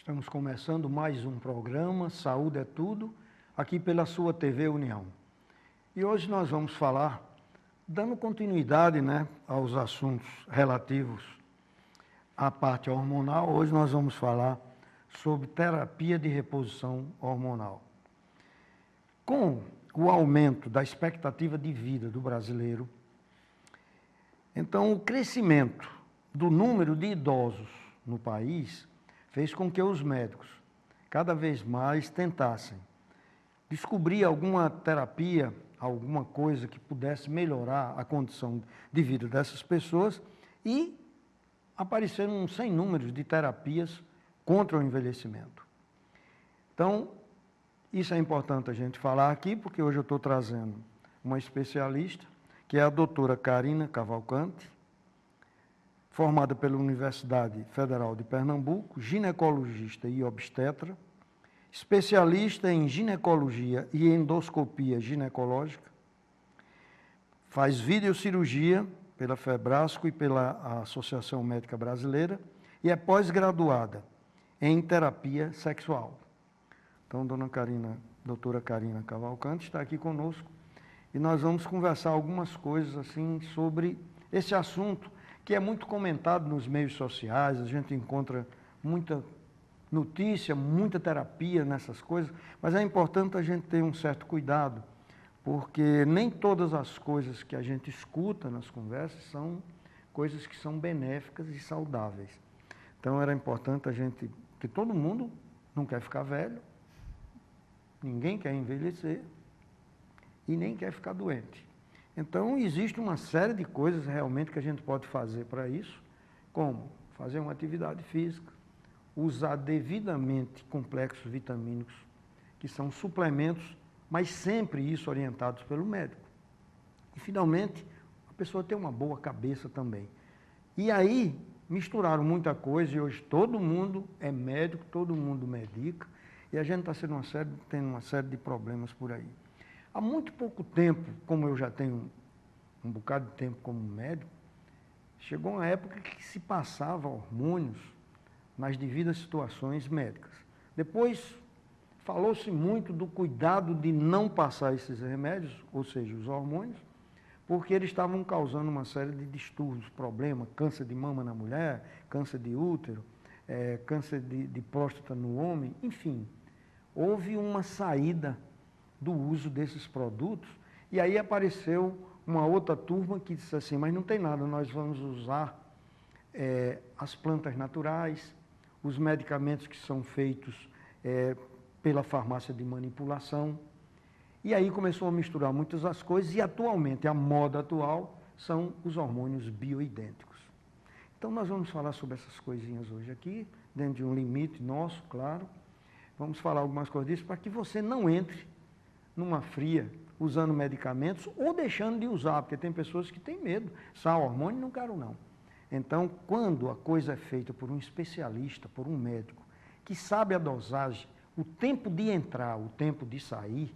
Estamos começando mais um programa, Saúde é Tudo, aqui pela sua TV União. E hoje nós vamos falar, dando continuidade, aos assuntos relativos à parte hormonal, hoje nós vamos falar sobre terapia de reposição hormonal. Com o aumento da expectativa de vida do brasileiro, então o crescimento do número de idosos no país fez com que os médicos cada vez mais tentassem descobrir alguma terapia, alguma coisa que pudesse melhorar a condição de vida dessas pessoas, e apareceram um sem número de terapias contra o envelhecimento. Então, isso é importante a gente falar aqui, porque hoje eu estou trazendo uma especialista, que é a doutora Carina Cavalcante, formada pela Universidade Federal de Pernambuco, ginecologista e obstetra, especialista em ginecologia e endoscopia ginecológica, faz videocirurgia pela Febrasco e pela Associação Médica Brasileira e é pós-graduada em terapia sexual. Então, doutora Carina Cavalcante está aqui conosco e nós vamos conversar algumas coisas assim sobre esse assunto que é muito comentado nos meios sociais, a gente encontra muita notícia, muita terapia nessas coisas, mas é importante a gente ter um certo cuidado, porque nem todas as coisas que a gente escuta nas conversas são coisas que são benéficas e saudáveis. Então era importante a gente, que todo mundo não quer ficar velho, ninguém quer envelhecer e nem quer ficar doente. Então, existe uma série de coisas realmente que a gente pode fazer para isso, como fazer uma atividade física, usar devidamente complexos vitamínicos, que são suplementos, mas sempre isso orientados pelo médico. E, finalmente, a pessoa ter uma boa cabeça também. E aí, misturaram muita coisa e hoje todo mundo é médico, todo mundo medica, e a gente está tendo uma série de problemas por aí. Há muito pouco tempo, como eu já tenho um bocado de tempo como médico, chegou uma época que se passava hormônios nas devidas situações médicas. Depois, falou-se muito do cuidado de não passar esses remédios, ou seja, os hormônios, porque eles estavam causando uma série de distúrbios, problemas, câncer de mama na mulher, câncer de útero, câncer de próstata no homem, enfim. Houve uma saída do uso desses produtos, e aí apareceu uma outra turma que disse assim, mas não tem nada, nós vamos usar as plantas naturais, os medicamentos que são feitos pela farmácia de manipulação, e aí começou a misturar muitas das coisas, e atualmente, a moda atual, são os hormônios bioidênticos. Então nós vamos falar sobre essas coisinhas hoje aqui, dentro de um limite nosso, claro, vamos falar algumas coisas disso, para que você não entre numa fria, usando medicamentos ou deixando de usar, porque tem pessoas que têm medo. Sal, hormônio, não quero não. Então, quando a coisa é feita por um especialista, por um médico, que sabe a dosagem, o tempo de entrar, o tempo de sair,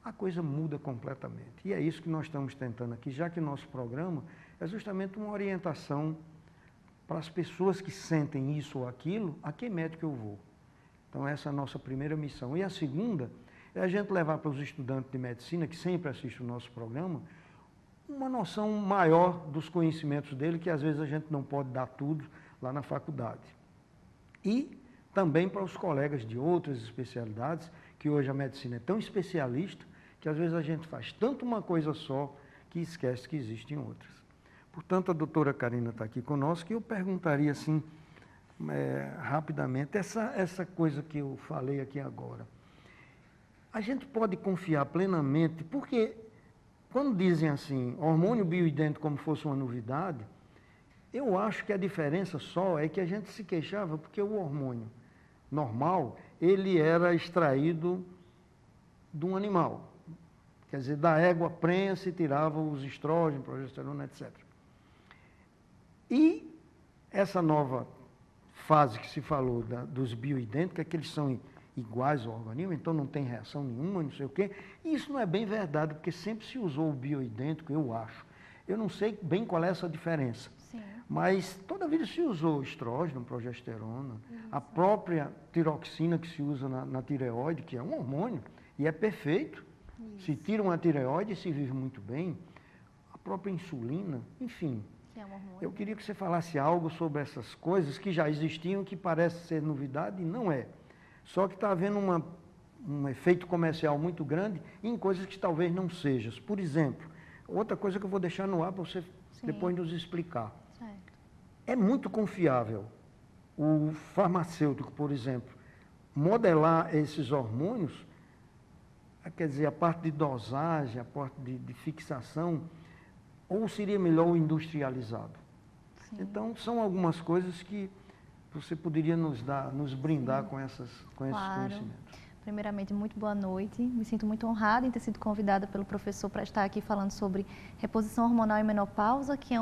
a coisa muda completamente. E é isso que nós estamos tentando aqui, já que o nosso programa é justamente uma orientação para as pessoas que sentem isso ou aquilo, a que médico eu vou? Então, essa é a nossa primeira missão. E a segunda é a gente levar para os estudantes de medicina, que sempre assistem o nosso programa, uma noção maior dos conhecimentos dele, que às vezes a gente não pode dar tudo lá na faculdade. E também para os colegas de outras especialidades, que hoje a medicina é tão especialista, que às vezes a gente faz tanto uma coisa só, que esquece que existem outras. Portanto, a doutora Carina está aqui conosco, e eu perguntaria assim, rapidamente, essa coisa que eu falei aqui agora, a gente pode confiar plenamente, porque quando dizem assim, hormônio bioidêntico como fosse uma novidade, eu acho que a diferença só é que a gente se queixava porque o hormônio normal, ele era extraído de um animal. Quer dizer, da égua prenha se tirava os estrógenos, progesterona, etc. E essa nova fase que se falou dos bioidênticos, é que eles são iguais ao organismo, então não tem reação nenhuma, não sei o quê. E isso não é bem verdade, porque sempre se usou o bioidêntico, eu acho. Eu não sei bem qual é essa diferença. Sim. Mas toda a vida se usou estrógeno, progesterona. A própria tiroxina que se usa na tireoide, que é um hormônio, e é perfeito. Isso. Se tira uma tireoide, se vive muito bem. A própria insulina, enfim. Que é um hormônio. Eu queria que você falasse algo sobre essas coisas que já existiam, que parece ser novidade e não é. Só que está havendo um efeito comercial muito grande em coisas que talvez não sejam. Por exemplo, outra coisa que eu vou deixar no ar para você depois nos explicar. Certo. É muito confiável o farmacêutico, por exemplo, modelar esses hormônios, quer dizer, a parte de dosagem, a parte de fixação, ou seria melhor o industrializado? Sim. Então, são algumas coisas que você poderia nos brindar com esses conhecimentos. Primeiramente, muito boa noite. Me sinto muito honrada em ter sido convidada pelo professor para estar aqui falando sobre reposição hormonal e menopausa, que é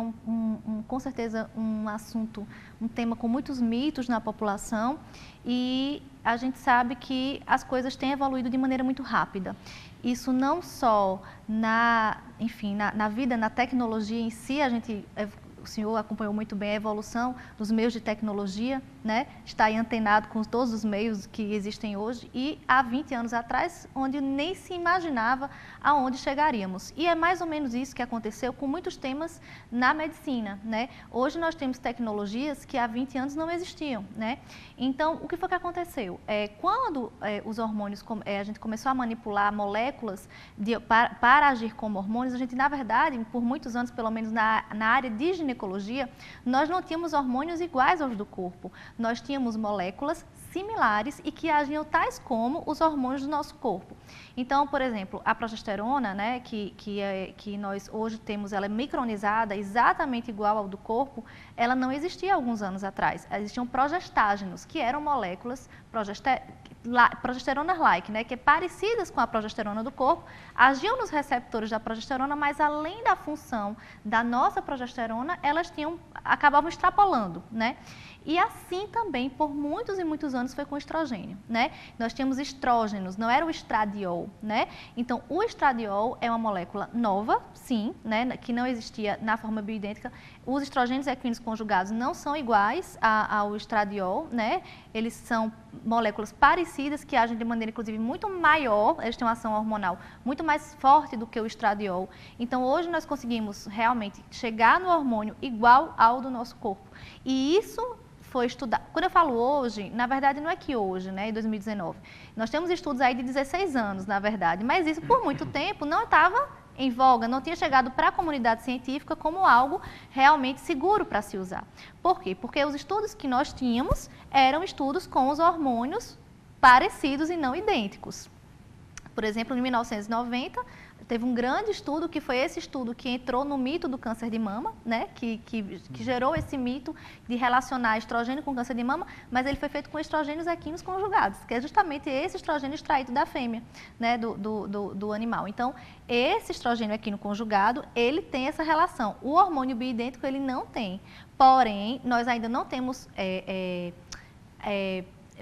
com certeza um assunto, um tema com muitos mitos na população, e a gente sabe que as coisas têm evoluído de maneira muito rápida. Isso não só na vida, na tecnologia em si, o senhor acompanhou muito bem a evolução dos meios de tecnologia, né? Está aí antenado com todos os meios que existem hoje, e há 20 anos atrás, onde nem se imaginava aonde chegaríamos. E é mais ou menos isso que aconteceu com muitos temas na medicina, né? Hoje nós temos tecnologias que há 20 anos não existiam, né? Então, o que foi que aconteceu? Quando os hormônios, a gente começou a manipular moléculas para agir como hormônios, a gente, na verdade, por muitos anos, pelo menos na área de ginecologia, nós não tínhamos hormônios iguais aos do corpo. Nós tínhamos moléculas similares e que agiam tais como os hormônios do nosso corpo. Então, por exemplo, a progesterona, né, que nós hoje temos, ela é micronizada, exatamente igual ao do corpo, ela não existia há alguns anos atrás. Existiam progestágenos, que eram moléculas progesterona-like, né, que é parecidas com a progesterona do corpo, agiam nos receptores da progesterona, mas além da função da nossa progesterona, elas acabavam extrapolando, né? E assim também, por muitos e muitos anos, foi com o estrogênio, né? Nós tínhamos estrógenos, não era o estradiol, né? Então, o estradiol é uma molécula nova, sim, né? Que não existia na forma bioidêntica. Os estrogênios equinos conjugados não são iguais ao estradiol, né? Eles são moléculas parecidas, que agem de maneira, inclusive, muito maior, eles têm uma ação hormonal muito mais forte do que o estradiol. Então, hoje nós conseguimos realmente chegar no hormônio igual ao do nosso corpo. E isso foi estudado. Quando eu falo hoje, na verdade não é que hoje, né, em 2019. Nós temos estudos aí de 16 anos, na verdade, mas isso por muito tempo não estava em voga, não tinha chegado para a comunidade científica como algo realmente seguro para se usar. Por quê? Porque os estudos que nós tínhamos eram estudos com os hormônios parecidos e não idênticos. Por exemplo, em 1990, teve um grande estudo, que foi esse estudo que entrou no mito do câncer de mama, né? que gerou esse mito de relacionar estrogênio com câncer de mama, mas ele foi feito com estrogênios equinos conjugados, que é justamente esse estrogênio extraído da fêmea, né? do animal. Então, esse estrogênio equino conjugado, ele tem essa relação. O hormônio bioidêntico, ele não tem. Porém, nós ainda não temos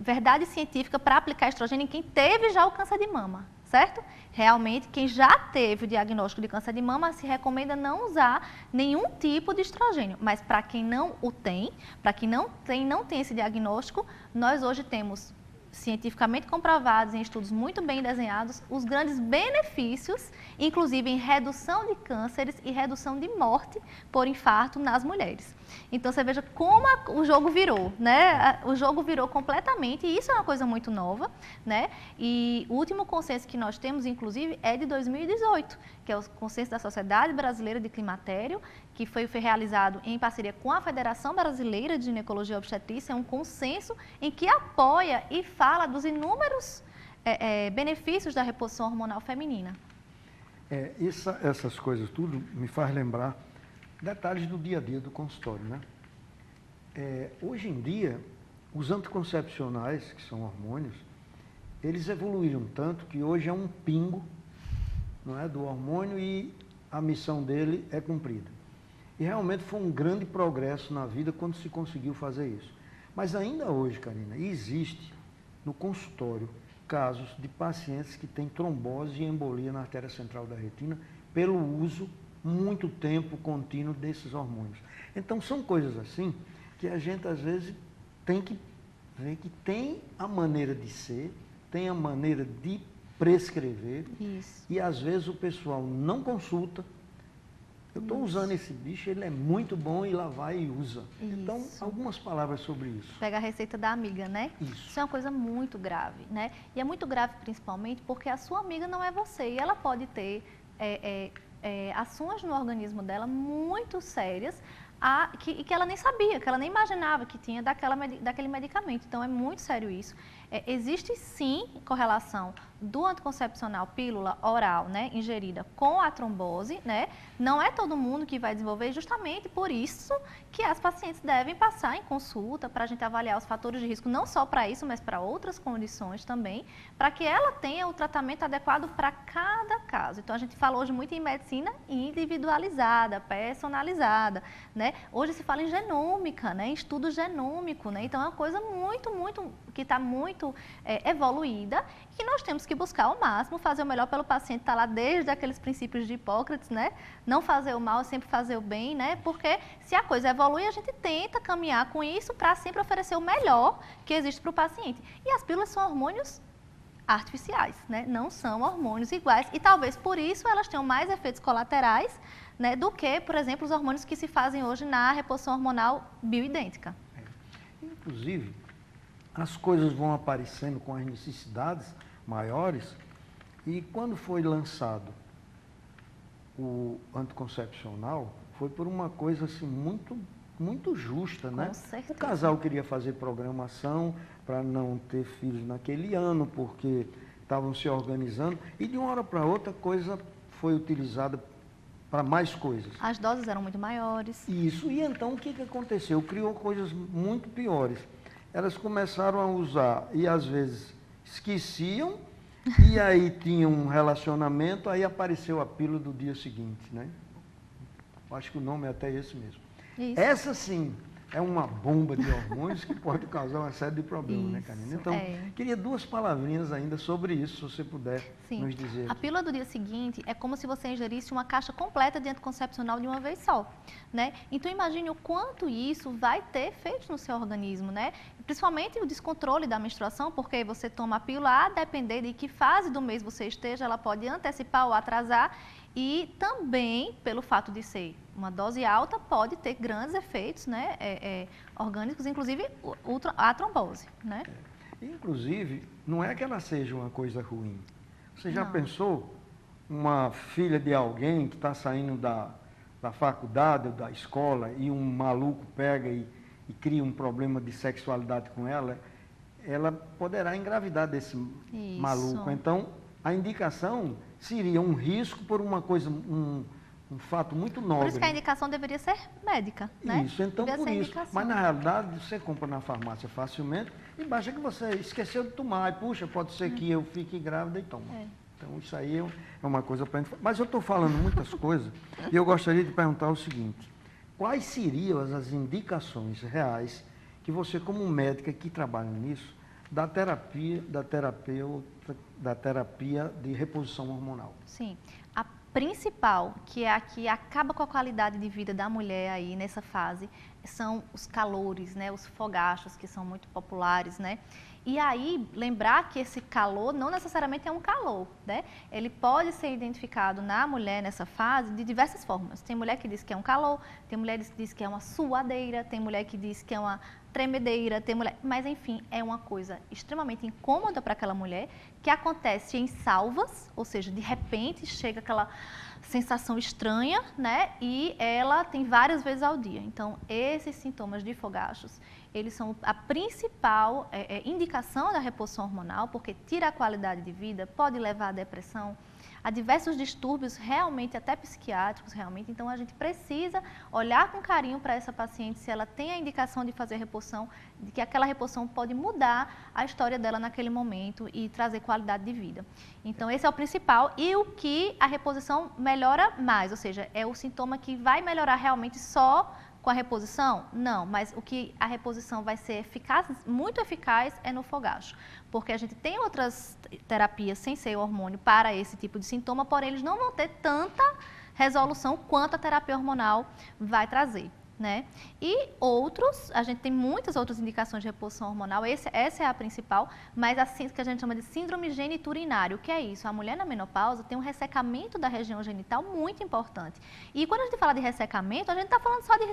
verdade científica para aplicar estrogênio em quem teve já o câncer de mama, certo? Realmente, quem já teve o diagnóstico de câncer de mama, se recomenda não usar nenhum tipo de estrogênio. Mas para quem não o tem, para quem não tem esse diagnóstico, nós hoje temos cientificamente comprovados em estudos muito bem desenhados os grandes benefícios, inclusive em redução de cânceres e redução de morte por infarto nas mulheres. Então, você veja como o jogo virou, né? O jogo virou completamente, e isso é uma coisa muito nova, né? E o último consenso que nós temos, inclusive, é de 2018, que é o consenso da Sociedade Brasileira de Climatério, que foi realizado em parceria com a Federação Brasileira de Ginecologia e Obstetrícia. É um consenso em que apoia e fala dos inúmeros benefícios da reposição hormonal feminina. Essas coisas tudo me faz lembrar detalhes do dia a dia do consultório, né? Hoje em dia, os anticoncepcionais, que são hormônios, eles evoluíram tanto que hoje é um pingo, não é, do hormônio, e a missão dele é cumprida. E realmente foi um grande progresso na vida quando se conseguiu fazer isso. Mas ainda hoje, Karina, existe no consultório casos de pacientes que têm trombose e embolia na artéria central da retina pelo uso muito tempo contínuo desses hormônios. Então, são coisas assim que a gente, às vezes, tem que vê que tem a maneira de ser, tem a maneira de prescrever. Isso. E às vezes o pessoal não consulta. Eu estou usando esse bicho, ele é muito bom e lá vai e usa. Então, Isso. algumas palavras sobre isso. Pega a receita da amiga, né? Isso. Isso é uma coisa muito grave, né? E é muito grave principalmente porque a sua amiga não é você. E ela pode ter ações no organismo dela muito sérias que ela nem sabia, que ela nem imaginava que tinha daquele medicamento. Então, é muito sério isso. Existe sim correlação do anticoncepcional pílula oral, né, ingerida com a trombose, né? Não é todo mundo que vai desenvolver, justamente por isso que as pacientes devem passar em consulta para a gente avaliar os fatores de risco, não só para isso, mas para outras condições também, para que ela tenha o tratamento adequado para cada caso. Então, a gente fala hoje muito em medicina individualizada, personalizada, né? Hoje se fala em genômica, né, em estudo genômico, né? Então, é uma coisa que está muito evoluída, que nós temos que buscar ao máximo, fazer o melhor pelo paciente, está lá desde aqueles princípios de Hipócrates, né? Não fazer o mal, sempre fazer o bem, né? Porque se a coisa evolui, a gente tenta caminhar com isso para sempre oferecer o melhor que existe para o paciente. E as pílulas são hormônios artificiais, né? Não são hormônios iguais e talvez por isso elas tenham mais efeitos colaterais, né, do que, por exemplo, os hormônios que se fazem hoje na reposição hormonal bioidêntica. Inclusive, as coisas vão aparecendo com as necessidades maiores e quando foi lançado o anticoncepcional, foi por uma coisa assim muito justa, né? Com certeza. O casal queria fazer programação para não ter filhos naquele ano, porque estavam se organizando e de uma hora para outra a coisa foi utilizada para mais coisas. As doses eram muito maiores. Isso, e então o que aconteceu? Criou coisas muito piores. Elas começaram a usar e às vezes esqueciam e aí tinham um relacionamento, aí apareceu a pílula do dia seguinte, né? Acho que o nome é até esse mesmo. Isso. Essa sim é uma bomba de hormônios que pode causar uma série de problemas, né, Karina? Então, queria 2 palavrinhas ainda sobre isso, se você puder nos dizer. A pílula do dia seguinte é como se você ingerisse uma caixa completa de anticoncepcional de uma vez só, né? Então, imagine o quanto isso vai ter efeito no seu organismo, né? Principalmente o descontrole da menstruação, porque você toma a pílula, a depender de que fase do mês você esteja, ela pode antecipar ou atrasar. E também, pelo fato de ser uma dose alta, pode ter grandes efeitos, né, orgânicos, inclusive a trombose, né? Inclusive, não é que ela seja uma coisa ruim. Você já Não. pensou uma filha de alguém que está saindo da faculdade ou da escola e um maluco pega e cria um problema de sexualidade com ela, ela poderá engravidar desse maluco. Então, a indicação seria um risco por uma coisa, um fato muito nobre. Por isso que a indicação deveria ser médica, né? Isso, então deveria por ser isso. indicação. Mas na realidade, você compra na farmácia facilmente e basta que você esqueceu de tomar. E puxa, pode ser que eu fique grávida e toma. Então isso aí é uma coisa para a gente. Mas eu estou falando muitas coisas e eu gostaria de perguntar o seguinte: quais seriam as indicações reais que você, como médica que trabalha nisso, da terapia de reposição hormonal? Sim. A principal, que é a que acaba com a qualidade de vida da mulher aí nessa fase, são os calores, né? Os fogachos, que são muito populares, né? E aí, lembrar que esse calor não necessariamente é um calor, né? Ele pode ser identificado na mulher nessa fase de diversas formas. Tem mulher que diz que é um calor, tem mulher que diz que é uma suadeira, tem mulher que diz que é uma tremedeira, tem mulher... Mas, enfim, é uma coisa extremamente incômoda para aquela mulher, que acontece em salvas, ou seja, de repente chega aquela sensação estranha, né? E ela tem várias vezes ao dia. Então, esses sintomas de fogachos, eles são a principal indicação da reposição hormonal, porque tira a qualidade de vida, pode levar à depressão, a diversos distúrbios, realmente até psiquiátricos, realmente. Então, a gente precisa olhar com carinho para essa paciente, se ela tem a indicação de fazer reposição, de que aquela reposição pode mudar a história dela naquele momento e trazer qualidade de vida. Então, esse é o principal. E o que a reposição melhora mais, ou seja, é o sintoma que vai melhorar realmente só com a reposição? Não, mas o que a reposição vai ser eficaz, muito eficaz, é no fogacho. Porque a gente tem outras terapias sem ser hormônio para esse tipo de sintoma, porém eles não vão ter tanta resolução quanto a terapia hormonal vai trazer. né? E outros, a gente tem muitas outras indicações de reposição hormonal, essa é a principal, mas assim que a gente chama de síndrome geniturinária. O que é isso? A mulher na menopausa tem um ressecamento da região genital muito importante. E quando a gente fala de ressecamento, a gente está falando só de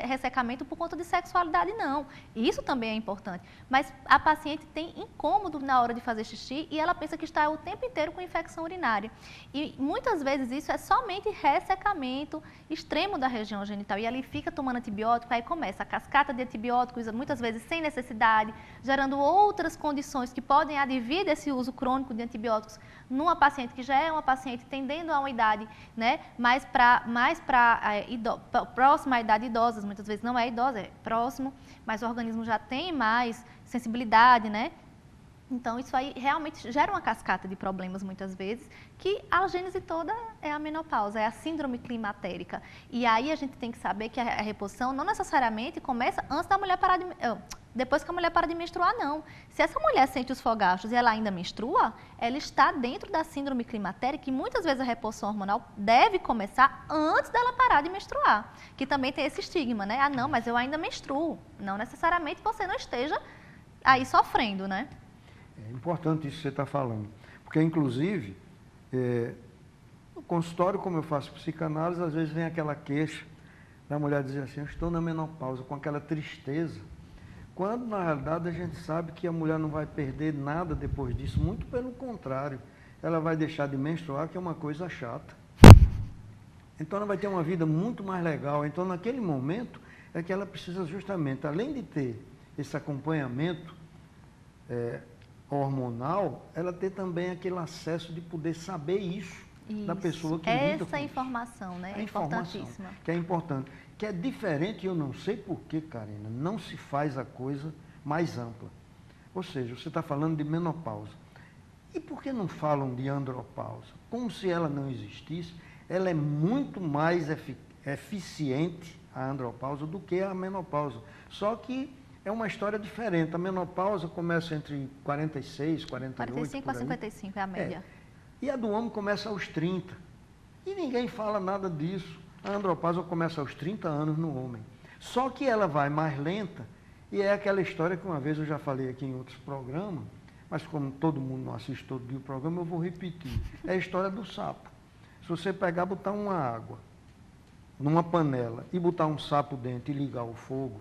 ressecamento por conta de sexualidade, não. Isso também é importante. Mas a paciente tem incômodo na hora de fazer xixi e ela pensa que está o tempo inteiro com infecção urinária. E muitas vezes isso é somente ressecamento extremo da região genital. E ali fica tomando antibiótico, aí começa a cascata de antibióticos, muitas vezes sem necessidade, gerando outras condições que podem advir desse uso crônico de antibióticos numa paciente que já é uma paciente tendendo a uma idade, né, próxima à idade idosa, muitas vezes não é idosa, é próximo, mas o organismo já tem mais sensibilidade, né? Então, isso aí realmente gera uma cascata de problemas, muitas vezes, que a gênese toda é a menopausa, é a síndrome climatérica. E aí a gente tem que saber que a reposição não necessariamente começa antes da mulher parar de... depois que a mulher para de menstruar, não. Se essa mulher sente os fogachos e ela ainda menstrua, ela está dentro da síndrome climatérica e muitas vezes a reposição hormonal deve começar antes dela parar de menstruar. Que também tem esse estigma, né? Ah, não, mas eu ainda menstruo. Não necessariamente você não esteja aí sofrendo, né? É importante isso que você está falando, porque, inclusive, no consultório, como eu faço psicanálise, às vezes vem aquela queixa da mulher dizer assim, eu estou na menopausa, com aquela tristeza, quando, na realidade, a gente sabe que a mulher não vai perder nada depois disso, muito pelo contrário, ela vai deixar de menstruar, que é uma coisa chata. Então, ela vai ter uma vida muito mais legal. Então, naquele momento, é que ela precisa justamente, além de ter esse acompanhamento hormonal, ela ter também aquele acesso de poder saber isso da pessoa que lida com essa informação, né? É importantíssima. Que é importante. Que é diferente, eu não sei por que, Karina, não se faz a coisa mais ampla. Ou seja, você está falando de menopausa. E por que não falam de andropausa? Como se ela não existisse, ela é muito mais eficiente, a andropausa, do que a menopausa. Só que é uma história diferente. A menopausa começa entre 46, 48... 45 a 55 é a média. E a do homem começa aos 30. E ninguém fala nada disso. A andropausa começa aos 30 anos no homem. Só que ela vai mais lenta, e é aquela história que uma vez eu já falei aqui em outros programas, mas como todo mundo não assiste todo dia o programa, eu vou repetir. É a história do sapo. Se você pegar, botar uma água numa panela e botar um sapo dentro e ligar o fogo,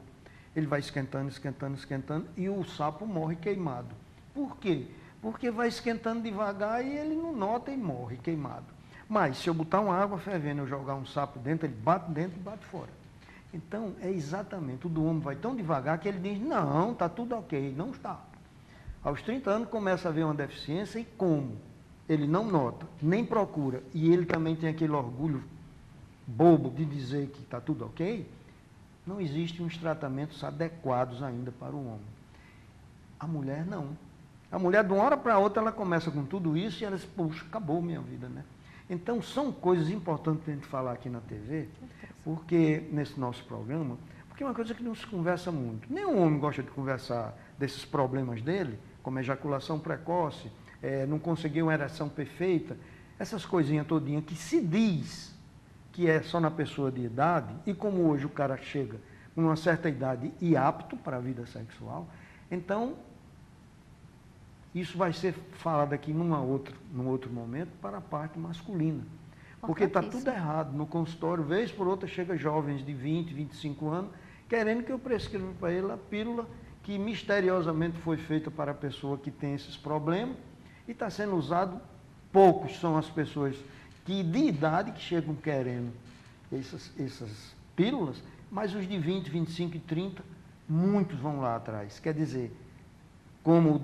ele vai esquentando, esquentando, esquentando, e o sapo morre queimado. Por quê? Porque vai esquentando devagar e ele não nota e morre queimado. Mas se eu botar uma água fervendo e eu jogar um sapo dentro, ele bate dentro e bate fora. Então, é exatamente, o do homem vai tão devagar que ele diz, não, está tudo ok, não está. Aos 30 anos começa a haver uma deficiência e como? Ele não nota, nem procura, e ele também tem aquele orgulho bobo de dizer que está tudo ok, não existem uns tratamentos adequados ainda para o homem. A mulher não. A mulher, de uma hora para outra, ela começa com tudo isso e ela diz, puxa, acabou minha vida, né? Então, são coisas importantes para a gente falar aqui na TV, porque, nesse nosso programa, porque é uma coisa que não se conversa muito. Nenhum homem gosta de conversar desses problemas dele, como ejaculação precoce, não conseguir uma ereção perfeita, essas coisinhas todinhas que se diz que é só na pessoa de idade, e como hoje o cara chega com uma certa idade e apto para a vida sexual, então, isso vai ser falado aqui num outro momento para a parte masculina. Porque está tudo errado. No consultório, vez por outra, chega jovens de 20, 25 anos, querendo que eu prescreva para ele a pílula que misteriosamente foi feita para a pessoa que tem esses problemas e está sendo usado. Poucos são as pessoas que de idade que chegam querendo essas pílulas, mas os de 20, 25 e 30, muitos vão lá atrás. Quer dizer, como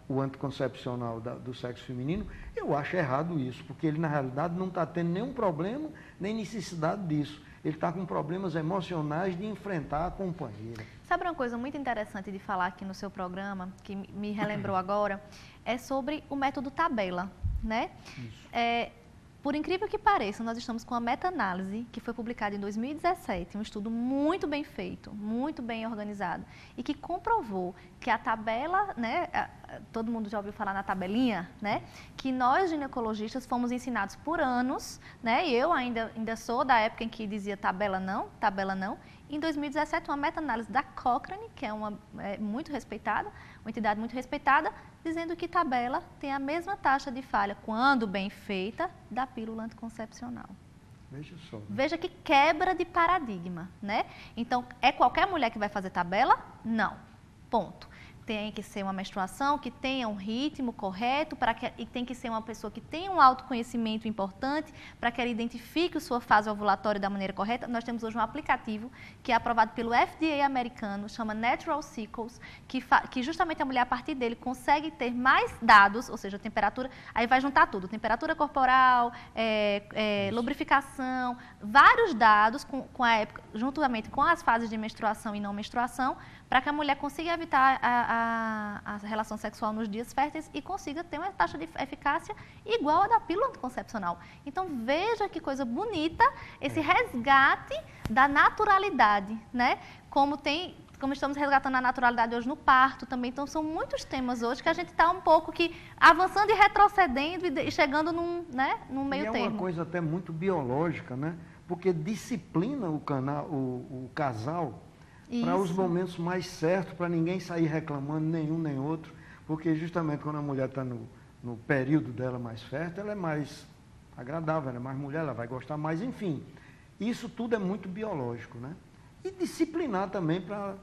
o anticoncepcional do sexo feminino, eu acho errado isso, porque ele, na realidade, não está tendo nenhum problema, nem necessidade disso. Ele está com problemas emocionais de enfrentar a companheira. Sabe uma coisa muito interessante de falar aqui no seu programa, que me relembrou agora, é sobre o método tabela, né? Isso. Por incrível que pareça, nós estamos com uma meta-análise que foi publicada em 2017, um estudo muito bem feito, muito bem organizado, e que comprovou que a tabela, né, todo mundo já ouviu falar na tabelinha, né, que nós ginecologistas fomos ensinados por anos, né, e eu ainda sou da época em que dizia tabela não, Em 2017, uma meta-análise da Cochrane, que é muito respeitada, uma entidade muito respeitada, dizendo que tabela tem a mesma taxa de falha, quando bem feita, da pílula anticoncepcional. Veja só. Né? Veja que quebra de paradigma, né? Então, é qualquer mulher que vai fazer tabela? Não. Ponto. Tem que ser uma menstruação que tenha um ritmo correto, e tem que ser uma pessoa que tenha um autoconhecimento importante para que ela identifique a sua fase ovulatória da maneira correta. Nós temos hoje um aplicativo que é aprovado pelo FDA americano, chama Natural Cycles, que justamente a mulher, a partir dele, consegue ter mais dados, ou seja, temperatura, aí vai juntar tudo, temperatura corporal, lubrificação, vários dados com a época, juntamente com as fases de menstruação e não menstruação, para que a mulher consiga evitar a relação sexual nos dias férteis e consiga ter uma taxa de eficácia igual à da pílula anticoncepcional. Então, veja que coisa bonita esse resgate da naturalidade, né? Como estamos resgatando a naturalidade hoje no parto também. Então, são muitos temas hoje que a gente está um pouco que avançando e retrocedendo e chegando num meio termo. É uma coisa até muito biológica, né? Porque disciplina o casal para os momentos mais certos, para ninguém sair reclamando, nenhum nem outro, porque justamente quando a mulher está no período dela mais fértil, ela é mais agradável, ela é mais mulher, ela vai gostar mais, enfim. Isso tudo é muito biológico, né? E disciplinar também para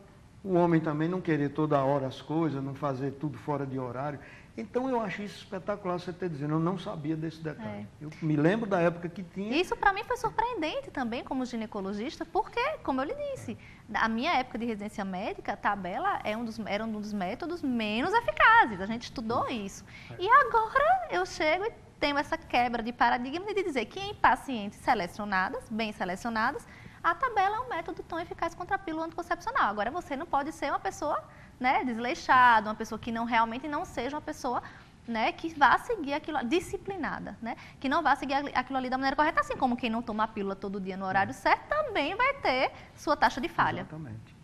o homem também não querer toda hora as coisas, não fazer tudo fora de horário. Então, eu acho isso espetacular você ter dizendo, eu não sabia desse detalhe. Eu me lembro da época que tinha... Isso, para mim, foi surpreendente também, como ginecologista, porque, como eu lhe disse, a minha época de residência médica, a tabela era um dos métodos menos eficazes. A gente estudou isso. E agora eu chego e tenho essa quebra de paradigma de dizer que em pacientes selecionadas, bem selecionadas, a tabela é um método tão eficaz contra a pílula anticoncepcional. Agora, você não pode ser uma pessoa, né, desleixada, uma pessoa que realmente não seja uma pessoa, né, que vá seguir aquilo, disciplinada, né, que não vá seguir aquilo ali da maneira correta, assim como quem não toma a pílula todo dia no horário certo, também vai ter sua taxa de falha. Exatamente.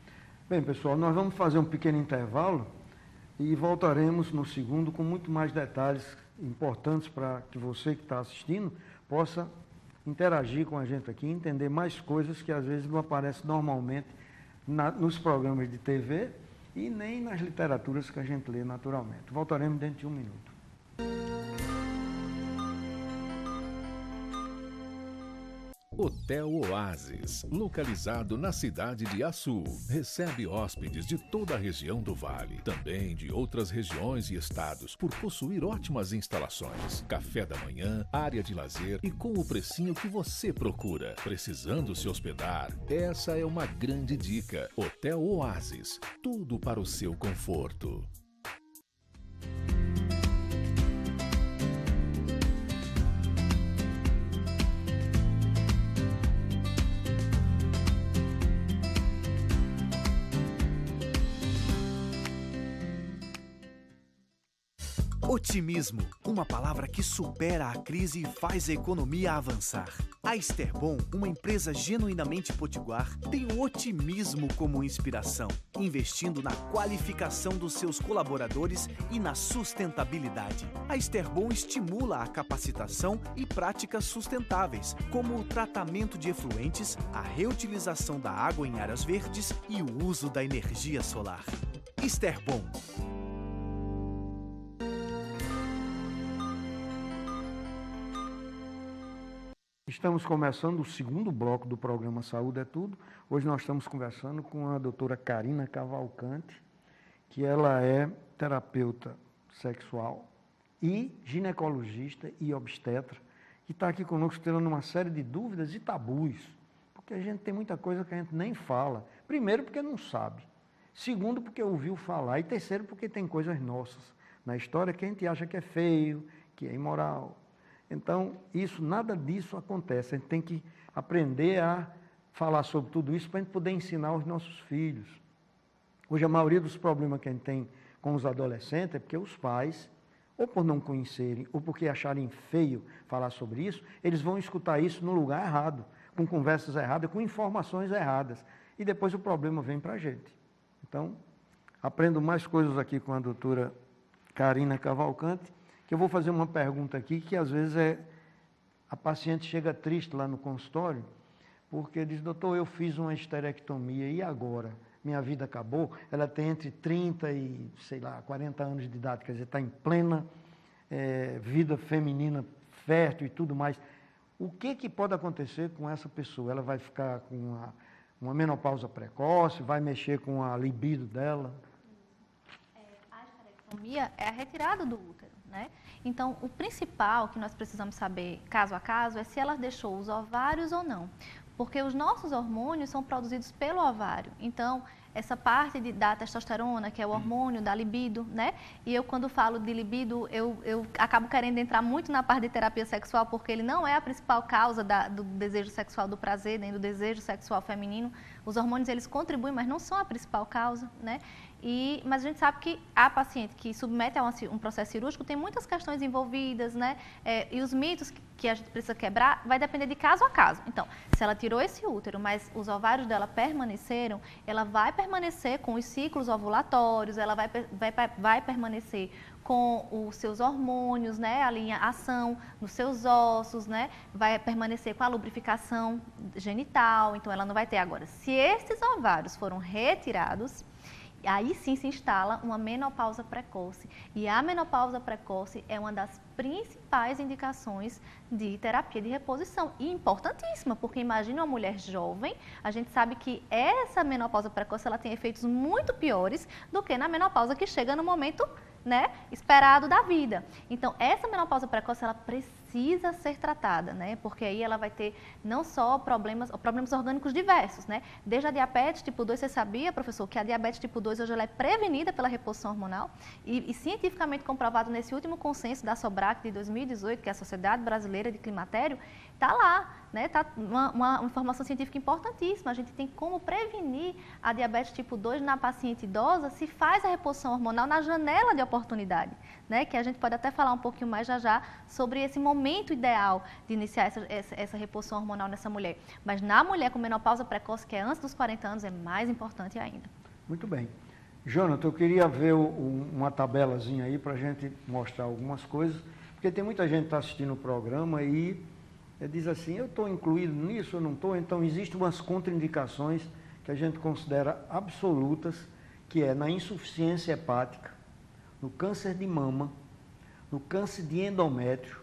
Bem, pessoal, nós vamos fazer um pequeno intervalo e voltaremos no segundo com muito mais detalhes importantes para que você que está assistindo possa interagir com a gente aqui, entender mais coisas que às vezes não aparecem normalmente nos programas de TV e nem nas literaturas que a gente lê naturalmente. Voltaremos dentro de um minuto. Hotel Oasis, localizado na cidade de Açu, recebe hóspedes de toda a região do Vale, também de outras regiões e estados, por possuir ótimas instalações, café da manhã, área de lazer e com o precinho que você procura. Precisando se hospedar? Essa é uma grande dica. Hotel Oasis, tudo para o seu conforto. Otimismo, uma palavra que supera a crise e faz a economia avançar. A Esterbon, uma empresa genuinamente potiguar, tem o otimismo como inspiração, investindo na qualificação dos seus colaboradores e na sustentabilidade. A Esterbon estimula a capacitação e práticas sustentáveis, como o tratamento de efluentes, a reutilização da água em áreas verdes e o uso da energia solar. Esterbon. Estamos começando o segundo bloco do programa Saúde é Tudo. Hoje nós estamos conversando com a doutora Karina Cavalcante, que ela é terapeuta sexual e ginecologista e obstetra, que está aqui conosco tirando uma série de dúvidas e tabus, porque a gente tem muita coisa que a gente nem fala. Primeiro, porque não sabe. Segundo, porque ouviu falar. E terceiro, porque tem coisas nossas na história que a gente acha que é feio, que é imoral. Então, nada disso acontece. A gente tem que aprender a falar sobre tudo isso para a gente poder ensinar aos nossos filhos. Hoje, a maioria dos problemas que a gente tem com os adolescentes é porque os pais, ou por não conhecerem, ou porque acharem feio falar sobre isso, eles vão escutar isso no lugar errado, com conversas erradas, com informações erradas. E depois o problema vem para a gente. Então, aprendo mais coisas aqui com a doutora Karina Cavalcante, que eu vou fazer uma pergunta aqui que às vezes a paciente chega triste lá no consultório, porque diz, doutor, eu fiz uma esterectomia e agora? Minha vida acabou? Ela tem entre 30 e, 40 anos de idade, quer dizer, está em plena vida feminina, fértil e tudo mais. O que pode acontecer com essa pessoa? Ela vai ficar com uma menopausa precoce, vai mexer com a libido dela? A esterectomia é a retirada do útero, né? Então, o principal que nós precisamos saber, caso a caso, é se ela deixou os ovários ou não. Porque os nossos hormônios são produzidos pelo ovário. Então, essa parte da testosterona, que é o hormônio da libido, né? E eu, quando falo de libido, eu acabo querendo entrar muito na parte de terapia sexual, porque ele não é a principal causa do desejo sexual, do prazer, nem do desejo sexual feminino. Os hormônios, eles contribuem, mas não são a principal causa, né? Mas a gente sabe que a paciente que submete a um processo cirúrgico tem muitas questões envolvidas, né? E os mitos que a gente precisa quebrar vai depender de caso a caso. Então, se ela tirou esse útero, mas os ovários dela permaneceram, ela vai permanecer com os ciclos ovulatórios, ela vai permanecer com os seus hormônios, né, a ação nos seus ossos, né, vai permanecer com a lubrificação genital, então ela não vai ter agora. Se esses ovários foram retirados, aí sim se instala uma menopausa precoce. E a menopausa precoce é uma das principais indicações de terapia de reposição. E importantíssima, porque imagina uma mulher jovem, a gente sabe que essa menopausa precoce ela tem efeitos muito piores do que na menopausa que chega no momento, né, esperado da vida. Então, essa menopausa precoce, ela precisa ser tratada, né, porque aí ela vai ter não só problemas orgânicos diversos, né, desde a diabetes tipo 2, você sabia, professor, que a diabetes tipo 2 hoje ela é prevenida pela reposição hormonal e cientificamente comprovado nesse último consenso da SOBRAC de 2018, que é a Sociedade Brasileira de Climatério, está lá, né, tá uma informação científica importantíssima. A gente tem como prevenir a diabetes tipo 2 na paciente idosa se faz a reposição hormonal na janela de oportunidade, né, que a gente pode até falar um pouquinho mais já sobre esse momento ideal de iniciar essa reposição hormonal nessa mulher. Mas na mulher com menopausa precoce, que é antes dos 40 anos, é mais importante ainda. Muito bem. Jonathan, eu queria ver uma tabelazinha aí para a gente mostrar algumas coisas, porque tem muita gente que está assistindo o programa e diz assim, eu estou incluído nisso, eu não estou, então existem umas contraindicações que a gente considera absolutas, que é na insuficiência hepática, no câncer de mama, no câncer de endométrio,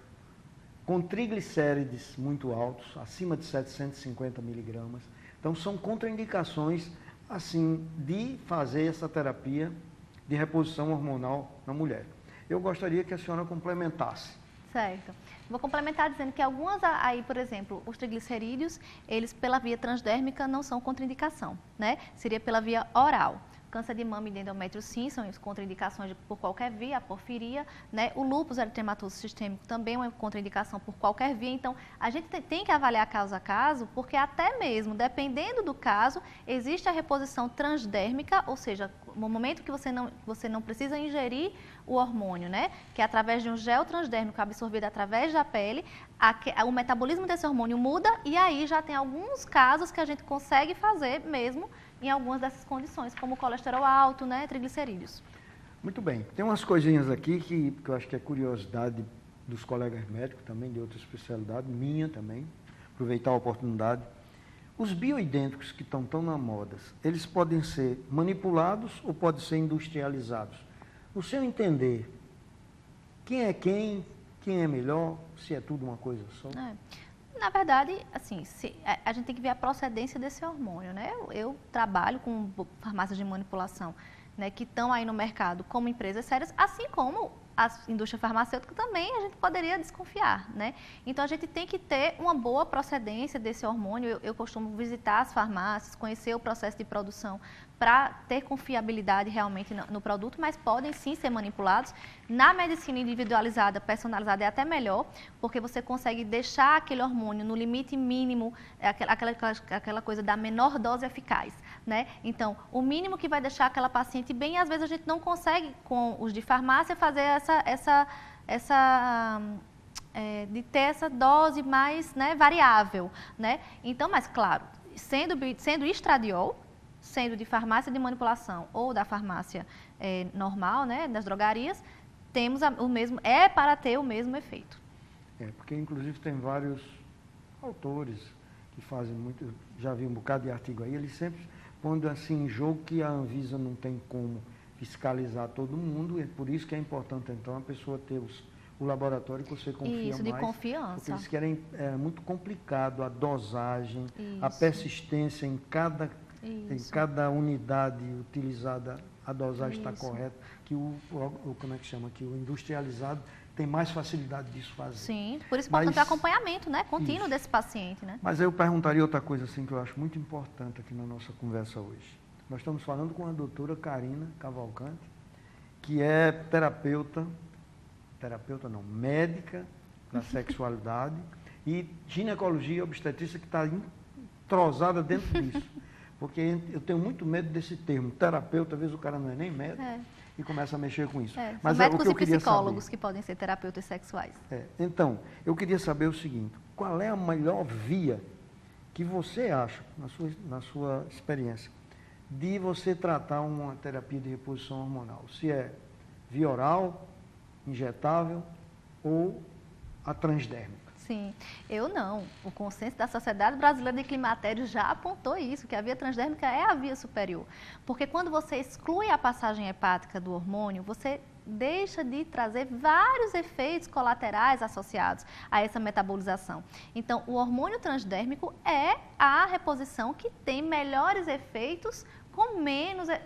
com triglicérides muito altos, acima de 750 miligramas. Então, são contraindicações, assim, de fazer essa terapia de reposição hormonal na mulher. Eu gostaria que a senhora complementasse. Certo. Vou complementar dizendo que algumas, aí, por exemplo, os triglicerídeos, eles pela via transdérmica não são contraindicação, né? Seria pela via oral. Câncer de mama e de endométrio, sim, são contraindicações por qualquer via, a porfiria, né? O lúpus eritematoso sistêmico também é uma contraindicação por qualquer via. Então, a gente tem que avaliar caso a caso, porque até mesmo, dependendo do caso, existe a reposição transdérmica, ou seja, no momento que você não precisa ingerir o hormônio, né? Que é através de um gel transdérmico absorvido através da pele, o metabolismo desse hormônio muda e aí já tem alguns casos que a gente consegue fazer mesmo em algumas dessas condições, como colesterol alto, né, triglicerídeos. Muito bem. Tem umas coisinhas aqui que eu acho que é curiosidade dos colegas médicos também, de outra especialidade, minha também, aproveitar a oportunidade. Os bioidênticos que estão tão na moda, eles podem ser manipulados ou podem ser industrializados? No seu entender, quem é melhor, se é tudo uma coisa só? Na verdade, assim, a gente tem que ver a procedência desse hormônio, né? Eu trabalho com farmácias de manipulação, né, que estão aí no mercado como empresas sérias, assim como a indústria farmacêutica também a gente poderia desconfiar, né? Então, a gente tem que ter uma boa procedência desse hormônio. Eu costumo visitar as farmácias, conhecer o processo de produção para ter confiabilidade realmente no produto, mas podem sim ser manipulados. Na medicina individualizada, personalizada, é até melhor, porque você consegue deixar aquele hormônio no limite mínimo, aquela coisa da menor dose eficaz, né? Então, o mínimo que vai deixar aquela paciente bem, às vezes a gente não consegue, com os de farmácia, fazer de ter essa dose mais, né, variável, né? Então, mas claro, sendo estradiol, sendo de farmácia de manipulação ou da farmácia normal, né, das drogarias, temos para ter o mesmo efeito. Porque inclusive tem vários autores que fazem muito, já vi um bocado de artigo aí, eles sempre pondo assim em jogo que a Anvisa não tem como fiscalizar todo mundo, e é por isso que é importante, então, a pessoa ter o laboratório que você confia Isso, mais. de confiança. Porque eles querem, é muito complicado a dosagem, a Isso. persistência em cada Isso. unidade utilizada, a dosagem está Isso. correta, que como é que chama, que o industrializado tem mais facilidade disso fazer. Sim, por isso é importante o acompanhamento, né, contínuo Isso. desse paciente, né? Mas eu perguntaria outra coisa assim que eu acho muito importante aqui na nossa conversa hoje. Nós estamos falando com a doutora Karina Cavalcante, que é médica da sexualidade e ginecologia e obstetrícia, que está entrosada dentro disso. Porque eu tenho muito medo desse termo, terapeuta, às vezes o cara não é nem médico e começa a mexer com isso. São Mas médicos o que eu e queria psicólogos saber, que podem ser terapeutas sexuais. Então, eu queria saber o seguinte, qual é a melhor via que você acha, na sua experiência, de você tratar uma terapia de reposição hormonal? Se é via oral, injetável ou a transdérmica? Sim, eu não. O consenso da Sociedade Brasileira de Climatério já apontou isso, que a via transdérmica é a via superior. Porque quando você exclui a passagem hepática do hormônio, você deixa de trazer vários efeitos colaterais associados a essa metabolização. Então, o hormônio transdérmico é a reposição que tem melhores efeitos com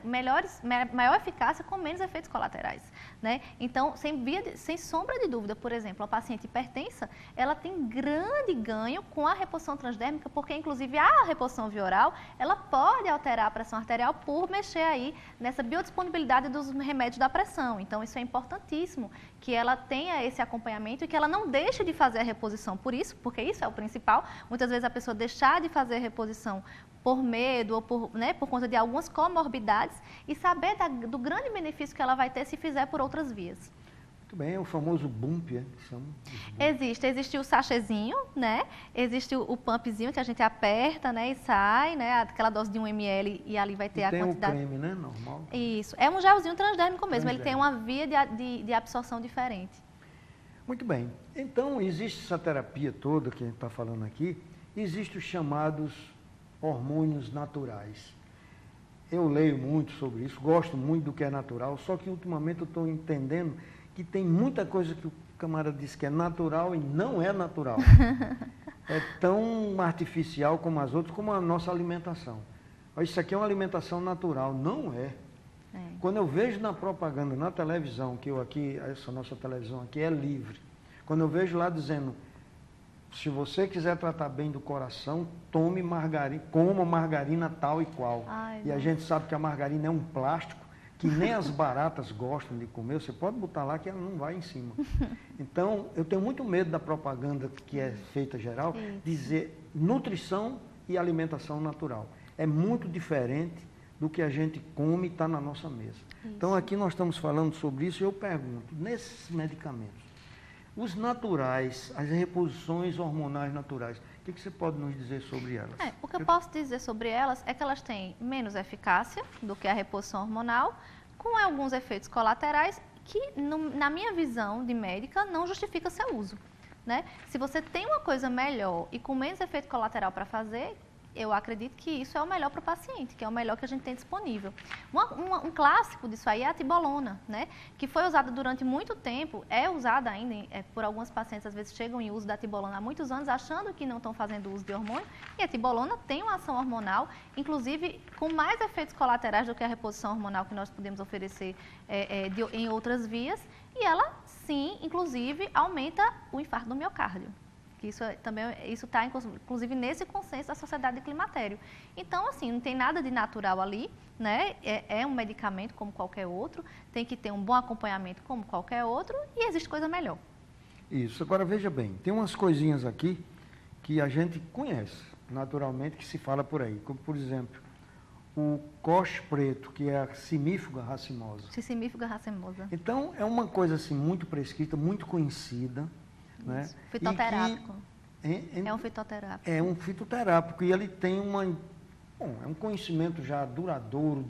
maior eficácia com menos efeitos colaterais, né? Então, sem sombra de dúvida, por exemplo, a paciente hipertensa, ela tem grande ganho com a reposição transdérmica, porque inclusive a reposição via oral, ela pode alterar a pressão arterial por mexer aí nessa biodisponibilidade dos remédios da pressão. Então, isso é importantíssimo, que ela tenha esse acompanhamento e que ela não deixe de fazer a reposição porque isso é o principal. Muitas vezes a pessoa deixar de fazer a reposição por medo ou por conta de algumas comorbidades e saber do grande benefício que ela vai ter se fizer por outras vias. Muito bem, é o famoso bump, que chama. Existe o sachêzinho, né? Existe o pumpzinho que a gente aperta, né, e sai, né, aquela dose de 1 ml e ali vai ter a quantidade. Tem o creme, né, normal. Isso, é um gelzinho transdérmico mesmo, ele tem uma via de absorção diferente. Muito bem, então existe essa terapia toda que a gente está falando aqui, existem os chamados hormônios naturais. Eu leio muito sobre isso, gosto muito do que é natural, só que ultimamente eu estou entendendo que tem muita coisa que o camarada diz que é natural e não é natural. É tão artificial como as outras, como a nossa alimentação. Isso aqui é uma alimentação natural, não é. Quando eu vejo na propaganda, na televisão, essa nossa televisão aqui é livre, quando eu vejo lá dizendo, se você quiser tratar bem do coração, tome margarina, coma margarina tal e qual. E a gente sabe que a margarina é um plástico que nem as baratas gostam de comer, você pode botar lá que ela não vai em cima. Então, eu tenho muito medo da propaganda que é feita geral, dizer nutrição e alimentação natural. É muito diferente do que a gente come e está na nossa mesa. Isso. Então, aqui nós estamos falando sobre isso e eu pergunto, nesses medicamentos, os naturais, as reposições hormonais naturais, o que você pode nos dizer sobre elas? O que eu posso dizer sobre elas é que elas têm menos eficácia do que a reposição hormonal, com alguns efeitos colaterais que, na minha visão de médica, não justifica seu uso, né? Se você tem uma coisa melhor e com menos efeito colateral para fazer, eu acredito que isso é o melhor para o paciente, que é o melhor que a gente tem disponível. Um clássico disso aí é a tibolona, né? Que foi usada durante muito tempo, é usada ainda por algumas pacientes, às vezes chegam em uso da tibolona há muitos anos, achando que não estão fazendo uso de hormônio, e a tibolona tem uma ação hormonal, inclusive com mais efeitos colaterais do que a reposição hormonal que nós podemos oferecer em outras vias, e ela, sim, inclusive, aumenta o infarto do miocárdio. Que isso está, inclusive, nesse consenso da Sociedade de Climatério. Então, assim, não tem nada de natural ali, né? É um medicamento como qualquer outro, tem que ter um bom acompanhamento como qualquer outro e existe coisa melhor. Isso. Agora, veja bem, tem umas coisinhas aqui que a gente conhece, naturalmente, que se fala por aí. Como, por exemplo, o coche preto, que é a simífuga racimosa. Simífuga racemosa. Então, é uma coisa, assim, muito prescrita, muito conhecida, né? Fitoterápico. É um fitoterápico. É um fitoterápico e ele tem é um conhecimento já duradouro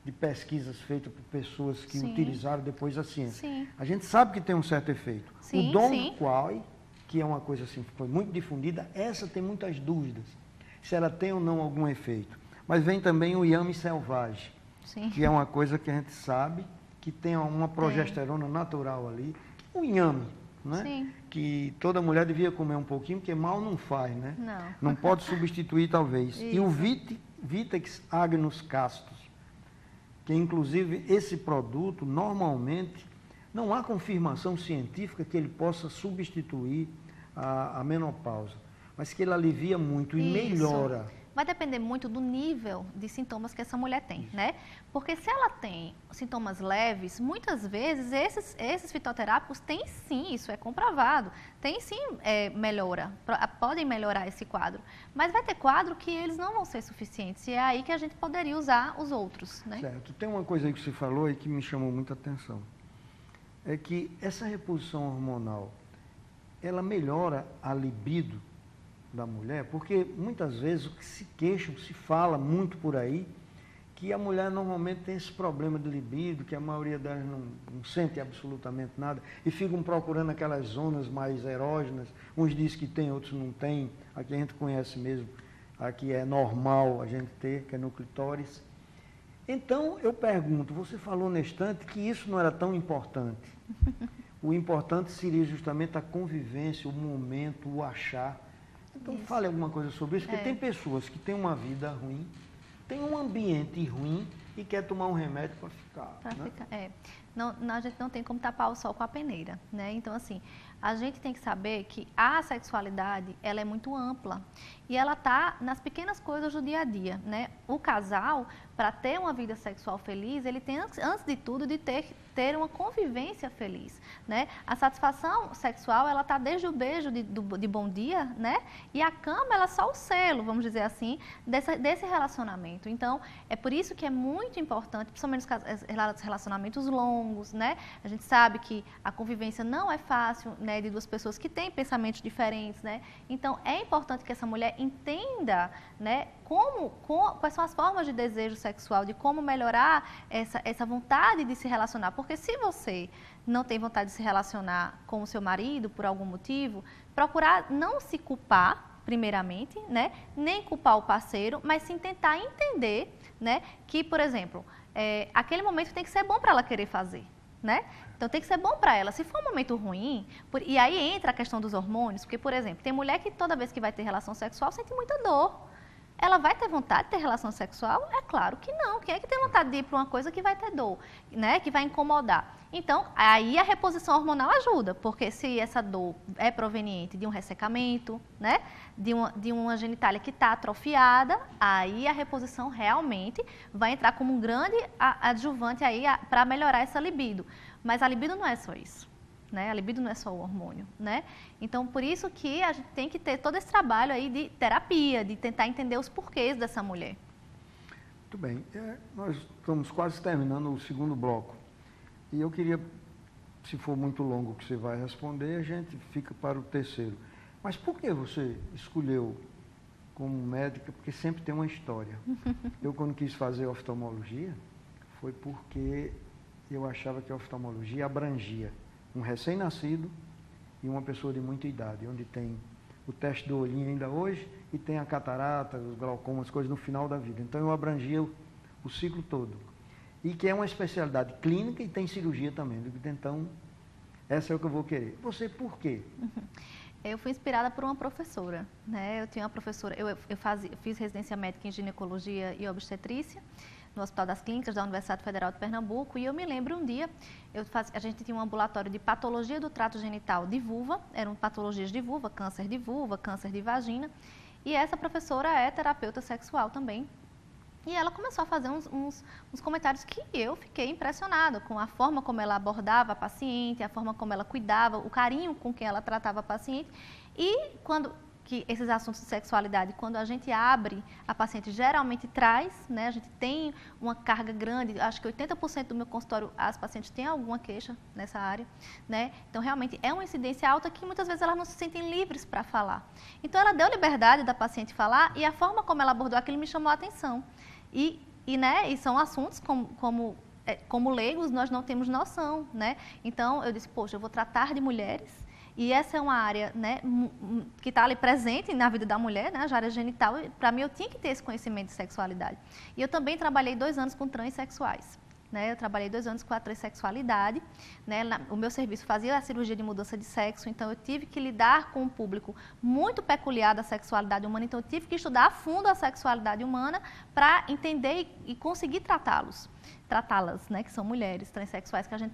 de pesquisas feitas por pessoas que utilizaram depois a ciência. Sim. A gente sabe que tem um certo efeito. Sim, o Dong Quai, que é uma coisa assim que foi muito difundida, essa tem muitas dúvidas. se ela tem ou não algum efeito. Mas vem também o inhame selvagem, Sim. que é uma coisa que a gente sabe que tem uma progesterona natural ali, o inhame, né? Sim. Que toda mulher devia comer um pouquinho, porque mal não faz, né? Não. Não pode substituir, talvez. Isso. E o Vitex agnus castus, que inclusive esse produto, normalmente, não há confirmação científica que ele possa substituir a menopausa, mas que ele alivia muito e melhora. Vai depender muito do nível de sintomas que essa mulher tem, né? Porque se ela tem sintomas leves, muitas vezes esses fitoterápicos têm sim, isso é comprovado, tem sim melhora, podem melhorar esse quadro. Mas vai ter quadro que eles não vão ser suficientes e é aí que a gente poderia usar os outros, né? Certo. Tem uma coisa aí que você falou aí que me chamou muita atenção. É que essa reposição hormonal, ela melhora a libido da mulher, porque muitas vezes o que se queixam, se fala muito por aí, que a mulher normalmente tem esse problema de libido, que a maioria delas não sente absolutamente nada, e ficam procurando aquelas zonas mais erógenas, uns dizem que tem, outros não tem, aqui a gente conhece mesmo, aqui é normal a gente ter, que é no clitóris. Então, eu pergunto, você falou na estante que isso não era tão importante. O importante seria justamente a convivência, o momento, o achar. Então, fale alguma coisa sobre isso, porque tem pessoas que têm uma vida ruim, têm um ambiente ruim e quer tomar um remédio para ficar. Não, a gente não tem como tapar o sol com a peneira, né? Então, assim, a gente tem que saber que a sexualidade, ela é muito ampla e ela está nas pequenas coisas do dia a dia, né? O casal, para ter uma vida sexual feliz, ele tem, antes de tudo, de ter uma convivência feliz, né? A satisfação sexual, ela está desde o beijo de bom dia, né? E a cama, ela é só o selo, vamos dizer assim, desse relacionamento. Então, é por isso que é muito importante, principalmente os relacionamentos longos, né? A gente sabe que a convivência não é fácil, né? De duas pessoas que têm pensamentos diferentes, né? Então, é importante que essa mulher entenda, né? Quais são as formas de desejo sexual, de como melhorar essa vontade de se relacionar. Porque se você não tem vontade de se relacionar com o seu marido por algum motivo, procurar não se culpar, primeiramente, né? Nem culpar o parceiro, mas sim tentar entender, né? Que, por exemplo, aquele momento tem que ser bom para ela querer fazer, né? Então, tem que ser bom para ela. Se for um momento ruim, e aí entra a questão dos hormônios, porque, por exemplo, tem mulher que toda vez que vai ter relação sexual sente muita dor. Ela vai ter vontade de ter relação sexual? É claro que não. Quem é que tem vontade de ir para uma coisa que vai ter dor, né? Que vai incomodar? Então, aí a reposição hormonal ajuda, porque se essa dor é proveniente de um ressecamento, né? De uma genitália que está atrofiada, aí a reposição realmente vai entrar como um grande adjuvante aí para melhorar essa libido. Mas a libido não é só isso, né? A libido não é só o hormônio, né? Então, por isso que a gente tem que ter todo esse trabalho aí de terapia, de tentar entender os porquês dessa mulher. Muito bem. Nós estamos quase terminando o segundo bloco. E eu queria, se for muito longo o que você vai responder, a gente fica para o terceiro. Mas por que você escolheu como médica? Porque sempre tem uma história. Eu, quando quis fazer oftalmologia, foi porque eu achava que a oftalmologia abrangia um recém-nascido e uma pessoa de muita idade, onde tem o teste do olhinho ainda hoje e tem a catarata, os glaucomas, as coisas no final da vida. Então, eu abrangia o ciclo todo. E que é uma especialidade clínica e tem cirurgia também. Então, essa é o que eu vou querer. Você, por quê? Eu fui inspirada por uma professora, né? Eu tinha uma professora, eu fiz residência médica em ginecologia e obstetrícia no Hospital das Clínicas da Universidade Federal de Pernambuco, e eu me lembro um dia, a gente tinha um ambulatório de patologia do trato genital de vulva, eram patologias de vulva, câncer de vagina, e essa professora é terapeuta sexual também. E ela começou a fazer uns comentários que eu fiquei impressionada com a forma como ela abordava a paciente, a forma como ela cuidava, o carinho com que ela tratava a paciente. E que esses assuntos de sexualidade, quando a gente abre, a paciente geralmente traz, né? A gente tem uma carga grande, acho que 80% do meu consultório, as pacientes têm alguma queixa nessa área, né? Então, realmente, é uma incidência alta que muitas vezes elas não se sentem livres para falar. Então, ela deu liberdade da paciente falar e a forma como ela abordou aquilo me chamou a atenção. E são assuntos como leigos, nós não temos noção, né? Então, eu disse, poxa, eu vou tratar de mulheres E essa é uma área, né, que está ali presente na vida da mulher, né, a área genital. Para mim, eu tinha que ter esse conhecimento de sexualidade. E eu também trabalhei 2 anos com transexuais. Né, eu trabalhei 2 anos com a transexualidade, né, o meu serviço fazia a cirurgia de mudança de sexo, então eu tive que lidar com um público muito peculiar da sexualidade humana, então eu tive que estudar a fundo a sexualidade humana para entender e conseguir tratá-las, né, que são mulheres transexuais, que a gente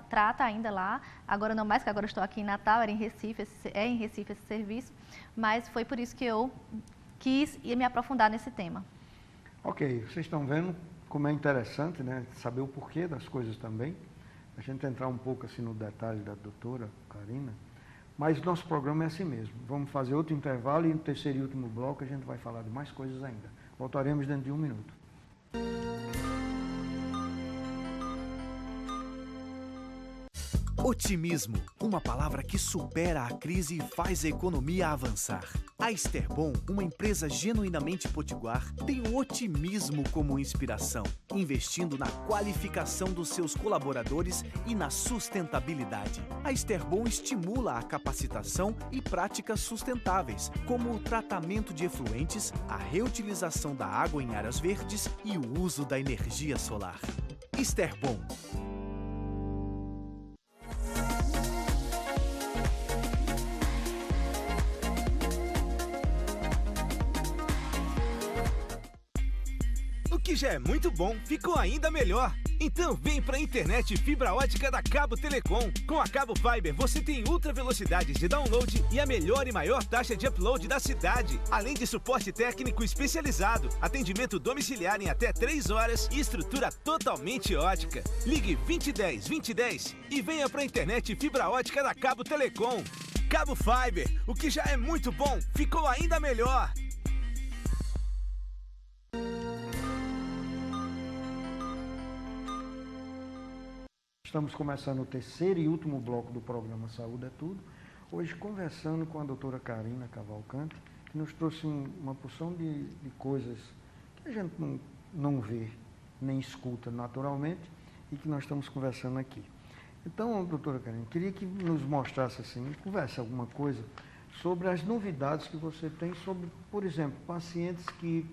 trata ainda lá, agora não mais, que agora eu estou aqui em Natal, em Recife esse serviço, mas foi por isso que eu quis me aprofundar nesse tema. Ok, vocês estão vendo como é interessante, né, saber o porquê das coisas também. A gente entrar um pouco assim no detalhe da doutora Karina, mas nosso programa é assim mesmo. Vamos fazer outro intervalo e no terceiro e último bloco a gente vai falar de mais coisas ainda. Voltaremos dentro de 1 minuto. Otimismo, uma palavra que supera a crise e faz a economia avançar. A Esterbom, uma empresa genuinamente potiguar, tem o otimismo como inspiração, investindo na qualificação dos seus colaboradores e na sustentabilidade. A Esterbom estimula a capacitação e práticas sustentáveis, como o tratamento de efluentes, a reutilização da água em áreas verdes e o uso da energia solar. Esterbom. O que já é muito bom, ficou ainda melhor. Então vem pra internet fibra ótica da Cabo Telecom. Com a Cabo Fiber você tem ultra velocidade de download e a melhor e maior taxa de upload da cidade. Além de suporte técnico especializado, atendimento domiciliar em até 3 horas e estrutura totalmente ótica. Ligue 2010 e venha pra internet fibra ótica da Cabo Telecom. Cabo Fiber, o que já é muito bom, ficou ainda melhor. Estamos começando o terceiro e último bloco do programa Saúde é Tudo, hoje conversando com a doutora Karina Cavalcante, que nos trouxe uma porção de coisas que a gente não vê nem escuta naturalmente e que nós estamos conversando aqui. Então, doutora Karina, queria que nos mostrasse assim, converse alguma coisa sobre as novidades que você tem sobre, por exemplo, pacientes que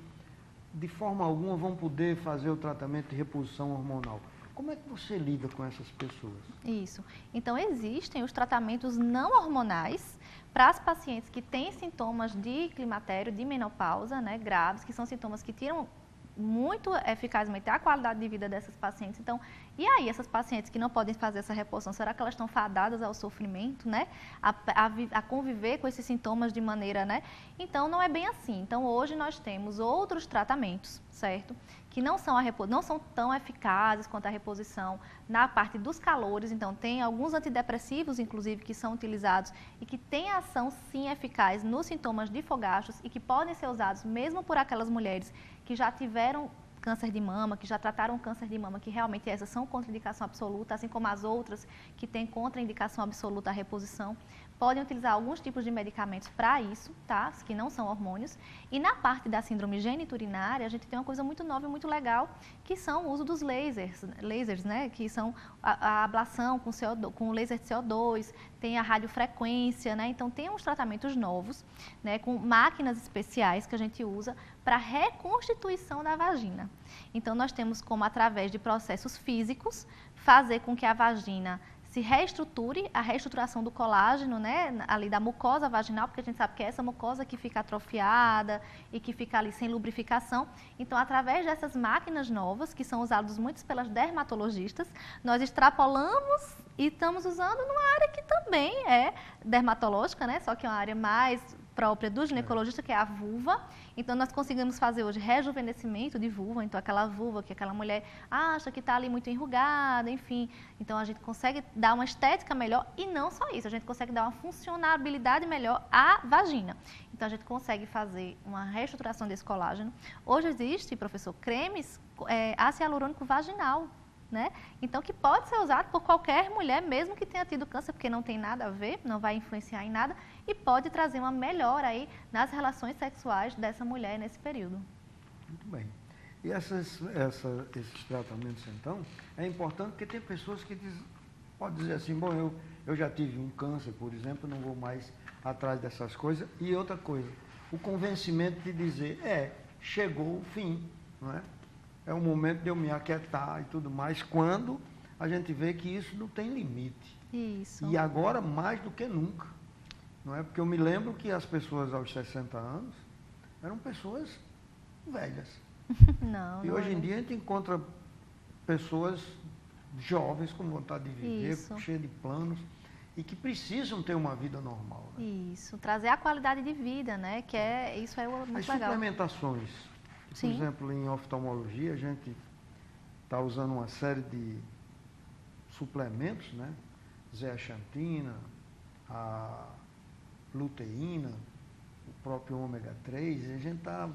de forma alguma vão poder fazer o tratamento de reposição hormonal. Como é que você lida com essas pessoas? Isso. Então, existem os tratamentos não hormonais para as pacientes que têm sintomas de climatério, de menopausa, né, graves, que são sintomas que tiram muito eficazmente a qualidade de vida dessas pacientes. Então, e aí, essas pacientes que não podem fazer essa reposição, será que elas estão fadadas ao sofrimento, né? A conviver com esses sintomas de maneira, né? Então, não é bem assim. Então, hoje nós temos outros tratamentos, certo? Que não são tão eficazes quanto a reposição na parte dos calores. Então, tem alguns antidepressivos, inclusive, que são utilizados e que têm ação, sim, eficaz nos sintomas de fogachos e que podem ser usados mesmo por aquelas mulheres que já tiveram câncer de mama, que já trataram câncer de mama, que realmente essas são contraindicação absoluta, assim como as outras que têm contraindicação absoluta à reposição. Podem utilizar alguns tipos de medicamentos para isso, tá? Que não são hormônios. E na parte da síndrome geniturinária, a gente tem uma coisa muito nova e muito legal, que são o uso dos lasers, né? Que são a ablação com laser de CO2, tem a radiofrequência, né? Então, tem uns tratamentos novos, né? Com máquinas especiais que a gente usa para reconstituição da vagina. Então, nós temos como, através de processos físicos, fazer com que a vagina se reestruture, a reestruturação do colágeno, né, ali da mucosa vaginal, porque a gente sabe que é essa mucosa que fica atrofiada e que fica ali sem lubrificação. Então, através dessas máquinas novas, que são usadas muito pelas dermatologistas, nós extrapolamos e estamos usando numa área que também é dermatológica, né, só que é uma área mais própria do ginecologista, que é a vulva. Então, nós conseguimos fazer hoje rejuvenescimento de vulva. Então, aquela vulva que aquela mulher acha que está ali muito enrugada, enfim. Então, a gente consegue dar uma estética melhor e não só isso, a gente consegue dar uma funcionabilidade melhor à vagina. Então, a gente consegue fazer uma reestruturação desse colágeno. Hoje existe, professor, cremes ácido hialurônico vaginal, né? Então, que pode ser usado por qualquer mulher, mesmo que tenha tido câncer, porque não tem nada a ver, não vai influenciar em nada, e pode trazer uma melhora aí nas relações sexuais dessa mulher nesse período. Muito bem. E esses tratamentos, então, é importante porque tem pessoas que podem dizer assim, bom, Eu já tive um câncer, por exemplo, não vou mais atrás dessas coisas. E outra coisa, o convencimento de dizer, chegou o fim, não é? É o momento de eu me aquietar e tudo mais, quando a gente vê que isso não tem limite. Isso. E agora mais do que nunca, não é? Porque eu me lembro que as pessoas aos 60 anos eram pessoas velhas. Não, E não hoje é. em dia a gente encontra pessoas jovens com vontade de viver, Isso. cheias de planos, e que precisam ter uma vida normal. Né? Isso, trazer a qualidade de vida, né? Que isso é As muito legal. suplementações, por Sim. exemplo, em oftalmologia, a gente está usando uma série de suplementos, né? Zeaxantina, a luteína, o próprio ômega 3, e a gente está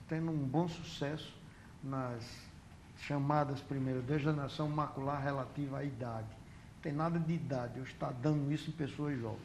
tendo um bom sucesso nas chamadas, primeiro, degeneração macular relativa à idade. Não tem nada de idade, eu estou dando isso em pessoas jovens.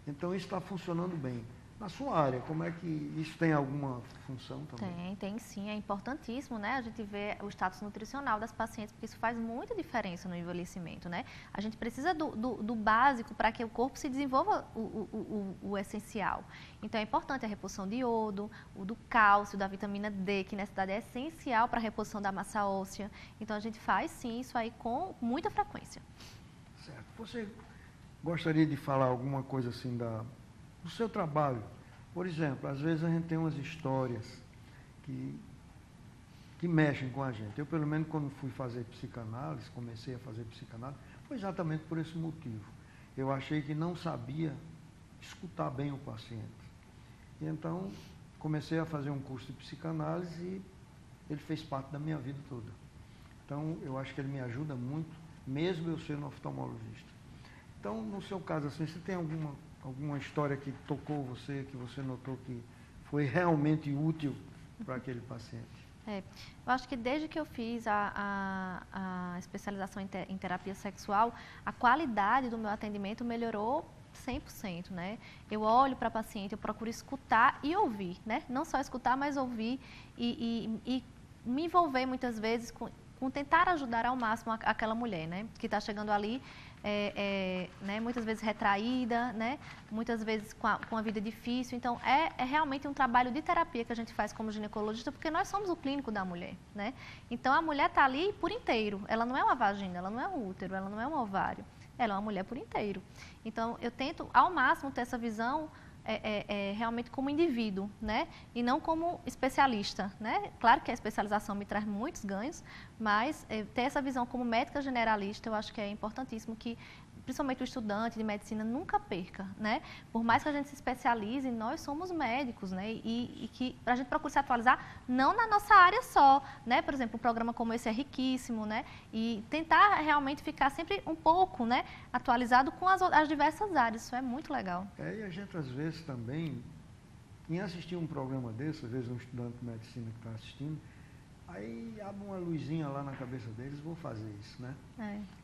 Então, isso está funcionando bem. Na sua área, como é que isso tem alguma função também? Tem sim, é importantíssimo, né? A gente vê o status nutricional das pacientes, porque isso faz muita diferença no envelhecimento, né? A gente precisa do básico para que o corpo se desenvolva o essencial. Então, é importante a reposição de iodo, o do cálcio, da vitamina D, que nessa idade é essencial para a reposição da massa óssea. Então, a gente faz sim isso aí com muita frequência. Certo. Você gostaria de falar alguma coisa assim do seu trabalho? Por exemplo, às vezes a gente tem umas histórias que mexem com a gente. Eu, pelo menos, quando fui fazer psicanálise, comecei a fazer psicanálise, foi exatamente por esse motivo. Eu achei que não sabia escutar bem o paciente. E então, comecei a fazer um curso de psicanálise e ele fez parte da minha vida toda. Então, eu acho que ele me ajuda muito, mesmo eu sendo oftalmologista. Então, no seu caso, assim, você tem alguma história que tocou você, que você notou que foi realmente útil para aquele paciente? Eu acho que desde que eu fiz a especialização em terapia sexual, a qualidade do meu atendimento melhorou 100%, né? Eu olho para a paciente, eu procuro escutar e ouvir, né? Não só escutar, mas ouvir e me envolver muitas vezes com tentar ajudar ao máximo aquela mulher, né? Que está chegando ali, né, muitas vezes retraída, né, muitas vezes com a vida difícil. Então, é realmente um trabalho de terapia que a gente faz como ginecologista, porque nós somos o clínico da mulher, né? Então, a mulher está ali por inteiro. Ela não é uma vagina, ela não é um útero, ela não é um ovário. Ela é uma mulher por inteiro. Então, eu tento, ao máximo, ter essa visão realmente como indivíduo, né? E não como especialista, né? Claro que a especialização me traz muitos ganhos, mas ter essa visão como médica generalista, eu acho que é importantíssimo que, principalmente o estudante de medicina, nunca perca, né? Por mais que a gente se especialize, nós somos médicos, né? E que a gente procure se atualizar, não na nossa área só, né? Por exemplo, um programa como esse é riquíssimo, né? E tentar realmente ficar sempre um pouco, né, atualizado com as diversas áreas, isso é muito legal. E a gente, às vezes, também, em assistir um programa desse, às vezes um estudante de medicina que está assistindo, aí abre uma luzinha lá na cabeça deles, vou fazer isso, né?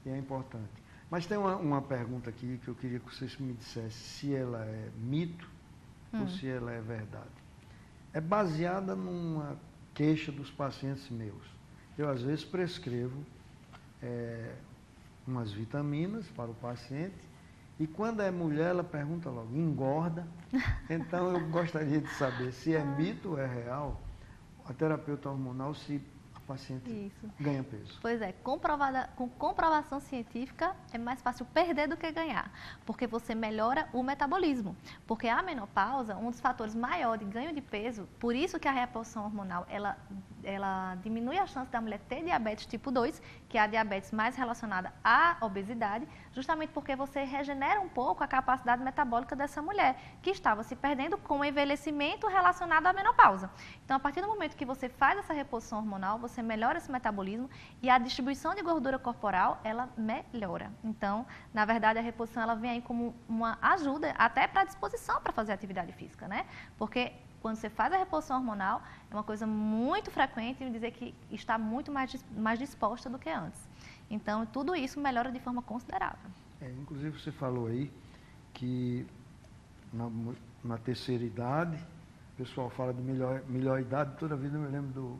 E é importante. Mas tem uma pergunta aqui que eu queria que vocês me dissessem se ela é mito ou se ela é verdade. É baseada numa queixa dos pacientes meus. Eu, às vezes, prescrevo umas vitaminas para o paciente e quando é mulher, ela pergunta logo, engorda? Então, eu gostaria de saber se é mito ou é real a terapeuta hormonal, se a paciente ganha peso. Pois é, com comprovação científica é mais fácil perder do que ganhar, porque você melhora o metabolismo. Porque a menopausa, um dos fatores maiores de ganho de peso, por isso que a reposição hormonal, ela diminui a chance da mulher ter diabetes tipo 2, que é a diabetes mais relacionada à obesidade, justamente porque você regenera um pouco a capacidade metabólica dessa mulher, que estava se perdendo com o envelhecimento relacionado à menopausa. Então, a partir do momento que você faz essa reposição hormonal, você melhora esse metabolismo e a distribuição de gordura corporal, ela melhora. Então, na verdade, a reposição ela vem aí como uma ajuda até para a disposição para fazer atividade física, né? Porque quando você faz a reposição hormonal, é uma coisa muito frequente em dizer que está muito mais disposta do que antes. Então, tudo isso melhora de forma considerável. Inclusive, você falou aí que na terceira idade, o pessoal fala de melhor idade, toda a vida eu me lembro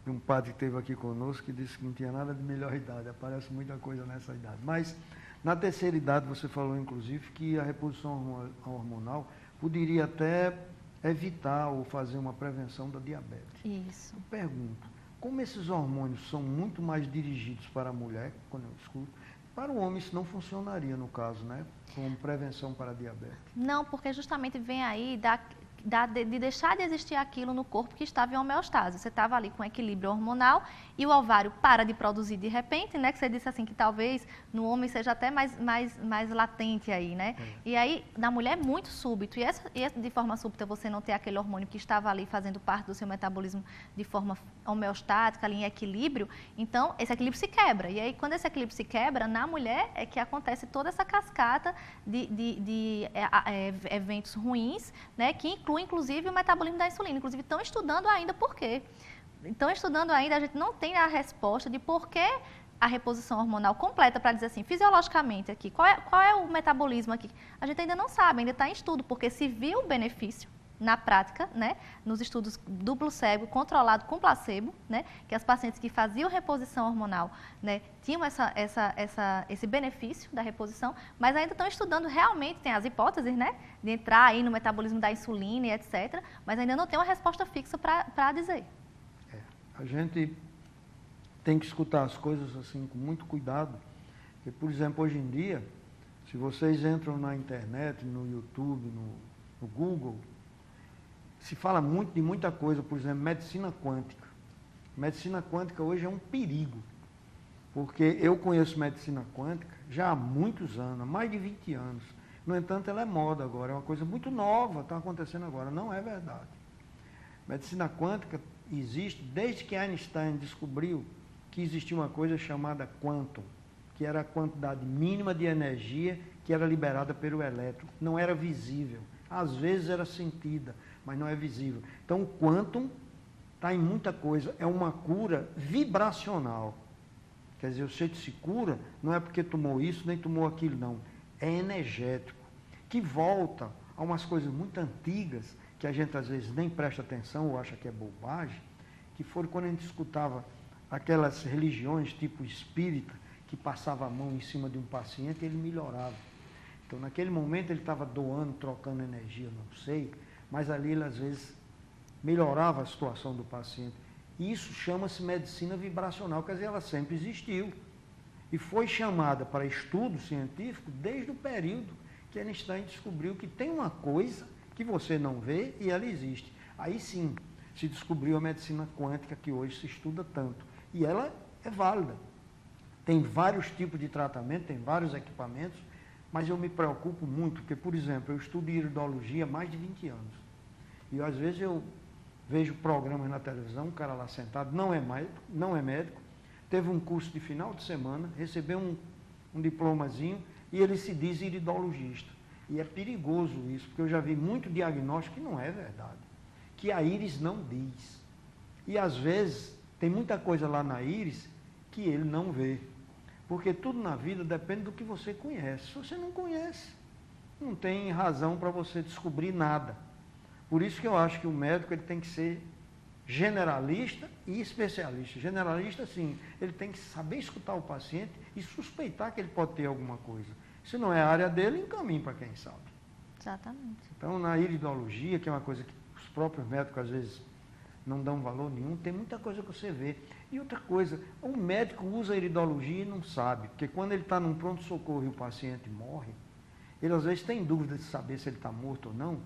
de um padre que esteve aqui conosco que disse que não tinha nada de melhor idade, aparece muita coisa nessa idade. Mas, Na terceira idade, você falou, inclusive, que a reposição hormonal poderia até evitar ou fazer uma prevenção da diabetes. Isso. Eu pergunto, como esses hormônios são muito mais dirigidos para a mulher, quando eu escuto, para o homem isso não funcionaria, no caso, né? Como prevenção para a diabetes. Não, porque justamente vem aí de deixar de existir aquilo no corpo que estava em homeostase. Você estava ali com equilíbrio hormonal e o ovário para de produzir de repente, né? Que você disse assim que talvez no homem seja até mais latente aí, né? E aí, na mulher é muito súbito. E de forma súbita você não ter aquele hormônio que estava ali fazendo parte do seu metabolismo de forma homeostática, ali em equilíbrio, então esse equilíbrio se quebra. E aí, quando esse equilíbrio se quebra, na mulher é que acontece toda essa cascata de eventos ruins, né? Que inclui, inclusive, o metabolismo da insulina. Inclusive, estão estudando ainda por quê. Estão estudando ainda, a gente não tem a resposta de por que a reposição hormonal completa para dizer assim, fisiologicamente aqui, qual é o metabolismo aqui? A gente ainda não sabe, ainda está em estudo, porque se viu o benefício na prática, né, nos estudos duplo cego, controlado com placebo, né, que as pacientes que faziam reposição hormonal, né, tinham esse benefício da reposição, mas ainda estão estudando realmente, tem as hipóteses, né, de entrar aí no metabolismo da insulina e etc., mas ainda não tem uma resposta fixa para dizer. A gente tem que escutar as coisas assim com muito cuidado, porque, por exemplo, hoje em dia, se vocês entram na internet, no YouTube, no Google, se fala muito de muita coisa, por exemplo, medicina quântica. Medicina quântica hoje é um perigo, porque eu conheço medicina quântica já há muitos anos, há mais de 20 anos. No entanto, ela é moda agora, é uma coisa muito nova, está acontecendo agora, não é verdade. Medicina quântica existe desde que Einstein descobriu que existia uma coisa chamada quantum, que era a quantidade mínima de energia que era liberada pelo elétron, não era visível, às vezes era sentida, mas não é visível. Então, o quantum está em muita coisa, é uma cura vibracional. Quer dizer, você se cura, não é porque tomou isso, nem tomou aquilo, não. É energético, que volta a umas coisas muito antigas, que a gente às vezes nem presta atenção ou acha que é bobagem, que foram quando a gente escutava aquelas religiões tipo espírita, que passava a mão em cima de um paciente e ele melhorava. Então, naquele momento, ele estava doando, trocando energia, não sei, mas ali ele às vezes melhorava a situação do paciente. E isso chama-se medicina vibracional, quer dizer, ela sempre existiu. E foi chamada para estudo científico desde o período que Einstein descobriu que tem uma coisa que você não vê e ela existe. Aí sim, se descobriu a medicina quântica que hoje se estuda tanto. E ela é válida. Tem vários tipos de tratamento, tem vários equipamentos, mas eu me preocupo muito, porque, por exemplo, eu estudo iridologia há mais de 20 anos. E às vezes eu vejo programas na televisão, um cara lá sentado, não é médico, teve um curso de final de semana, recebeu um diplomazinho e ele se diz iridologista. E é perigoso isso, porque eu já vi muito diagnóstico que não é verdade, que a íris não diz. E às vezes tem muita coisa lá na íris que ele não vê. Porque tudo na vida depende do que você conhece. Se você não conhece, não tem razão para você descobrir nada. Por isso que eu acho que o médico ele tem que ser generalista e especialista. Generalista, sim, ele tem que saber escutar o paciente e suspeitar que ele pode ter alguma coisa. Se não é a área dele, encaminhe para quem sabe. Exatamente. Então, na iridologia, que é uma coisa que os próprios médicos às vezes não dão valor nenhum, tem muita coisa que você vê. E outra coisa, o médico usa a iridologia e não sabe, porque quando ele está num pronto-socorro e o paciente morre, ele às vezes tem dúvida de saber se ele está morto ou não,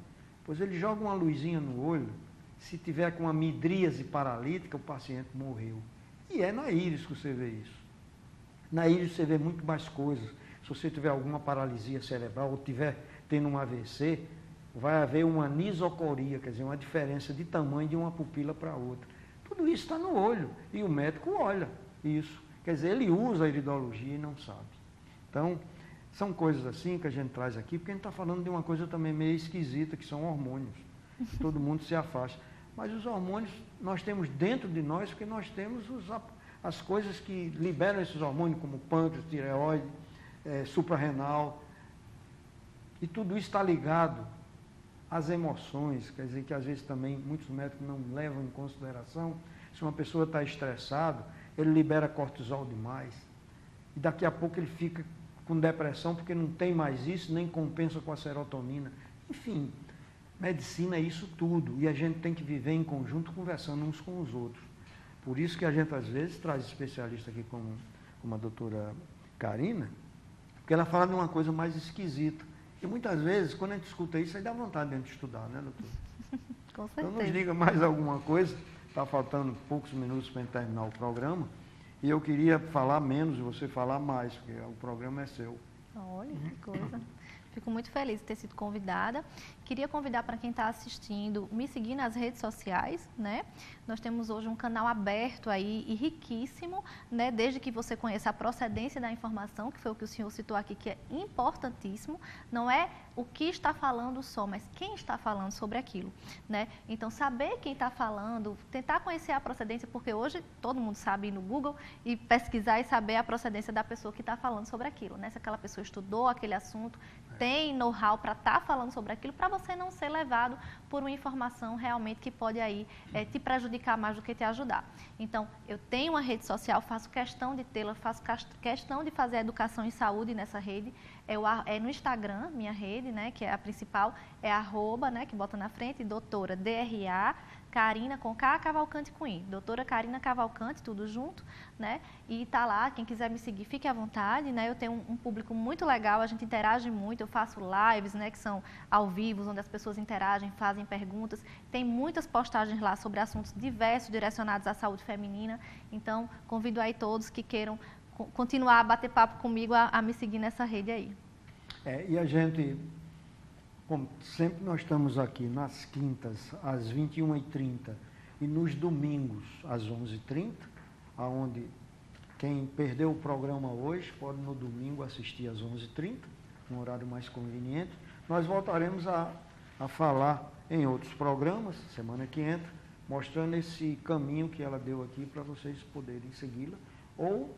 pois ele joga uma luzinha no olho, se tiver com uma midríase paralítica, o paciente morreu. E é na íris que você vê isso. Na íris você vê muito mais coisas. Se você tiver alguma paralisia cerebral ou tiver tendo um AVC, vai haver uma anisocoria, quer dizer, uma diferença de tamanho de uma pupila para outra. Tudo isso está no olho e o médico olha isso. Quer dizer, ele usa a iridologia e não sabe. Então, são coisas assim que a gente traz aqui, porque a gente está falando de uma coisa também meio esquisita, que são hormônios. Todo mundo se afasta. Mas os hormônios nós temos dentro de nós, porque nós temos as coisas que liberam esses hormônios, como pâncreas, tireoide, suprarrenal. E tudo isso está ligado às emoções, quer dizer que às vezes também muitos médicos não levam em consideração. Se uma pessoa está estressada, ele libera cortisol demais. E daqui a pouco ele fica com depressão porque não tem mais isso, nem compensa com a serotonina. Enfim, medicina é isso tudo e a gente tem que viver em conjunto, conversando uns com os outros. Por isso que a gente, às vezes, traz especialista aqui como a doutora Karina, porque ela fala de uma coisa mais esquisita. E muitas vezes, quando a gente escuta isso, aí dá vontade de a gente estudar, né, doutor? Com certeza. Então, nos diga mais alguma coisa. Está faltando poucos minutos para terminar o programa. E eu queria falar menos e você falar mais, porque o programa é seu. Olha, que coisa. Fico muito feliz de ter sido convidada. Queria convidar para quem está assistindo, me seguir nas redes sociais, né? Nós temos hoje um canal aberto aí e riquíssimo, né? Desde que você conheça a procedência da informação, que foi o que o senhor citou aqui, que é importantíssimo. Não é o que está falando só, mas quem está falando sobre aquilo, né? Então, saber quem está falando, tentar conhecer a procedência, porque hoje todo mundo sabe ir no Google e pesquisar e saber a procedência da pessoa que está falando sobre aquilo, né? Se aquela pessoa estudou aquele assunto, tem know-how para estar falando sobre aquilo, para você não ser levado por uma informação realmente que pode aí te prejudicar mais do que te ajudar. Então, eu tenho uma rede social, faço questão de tê-la, faço questão de fazer a educação em saúde nessa rede. É no Instagram, minha rede, né, que é a principal, é @ né, que bota na frente, doutora DRA, Karina com K, Cavalcante com I. Doutora Karina Cavalcante, tudo junto, né? E tá lá, quem quiser me seguir, fique à vontade, né? Eu tenho um público muito legal, a gente interage muito, eu faço lives, né, que são ao vivo, onde as pessoas interagem, fazem perguntas. Tem muitas postagens lá sobre assuntos diversos direcionados à saúde feminina. Então, convido aí todos que queiram continuar a bater papo comigo, a me seguir nessa rede aí. E a gente, como sempre nós estamos aqui nas quintas às 21h30 e nos domingos às 11h30, onde quem perdeu o programa hoje pode no domingo assistir às 11h30, um horário mais conveniente. Nós voltaremos a falar em outros programas, semana que entra, mostrando esse caminho que ela deu aqui para vocês poderem segui-la, ou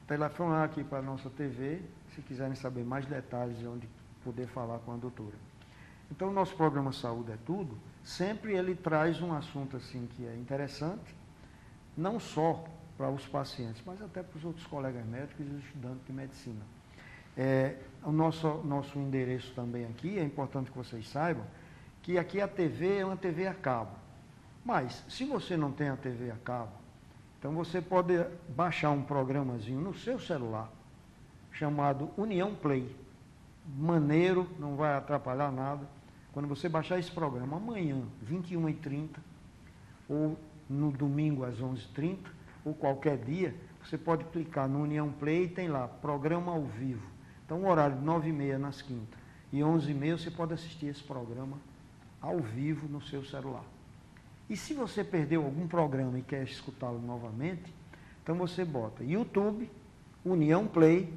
telefonar aqui para a nossa TV, se quiserem saber mais detalhes de onde poder falar com a doutora. Então, o nosso programa Saúde é Tudo, sempre ele traz um assunto assim que é interessante, não só para os pacientes, mas até para os outros colegas médicos e estudantes de medicina. O nosso endereço também aqui, é importante que vocês saibam, que aqui a TV é uma TV a cabo. Mas, se você não tem a TV a cabo, então você pode baixar um programazinho no seu celular, chamado União Play. Maneiro, não vai atrapalhar nada. Quando você baixar esse programa amanhã, 21h30, ou no domingo às 11h30, ou qualquer dia, você pode clicar no União Play e tem lá, programa ao vivo. Então, o horário de 9h30 nas quintas e 11h30, você pode assistir esse programa ao vivo no seu celular. E se você perdeu algum programa e quer escutá-lo novamente, então você bota YouTube, União Play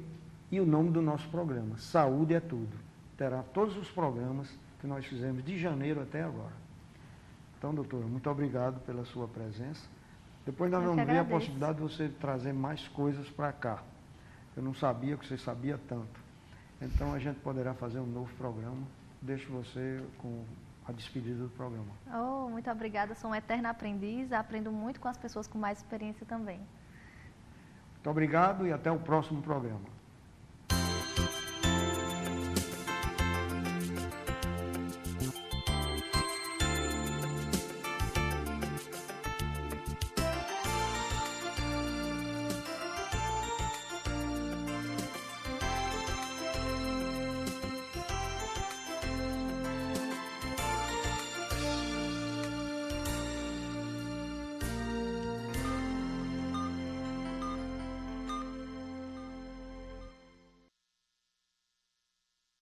e o nome do nosso programa, Saúde é Tudo. Terá todos os programas que nós fizemos de janeiro até agora. Então, doutora, muito obrigado pela sua presença. Depois nós vamos ver a possibilidade de você trazer mais coisas para cá. Eu não sabia que você sabia tanto. Então, a gente poderá fazer um novo programa. Deixo você com a despedida do programa. Muito obrigada, sou uma eterna aprendiz, aprendo muito com as pessoas com mais experiência também. Muito obrigado e até o próximo programa.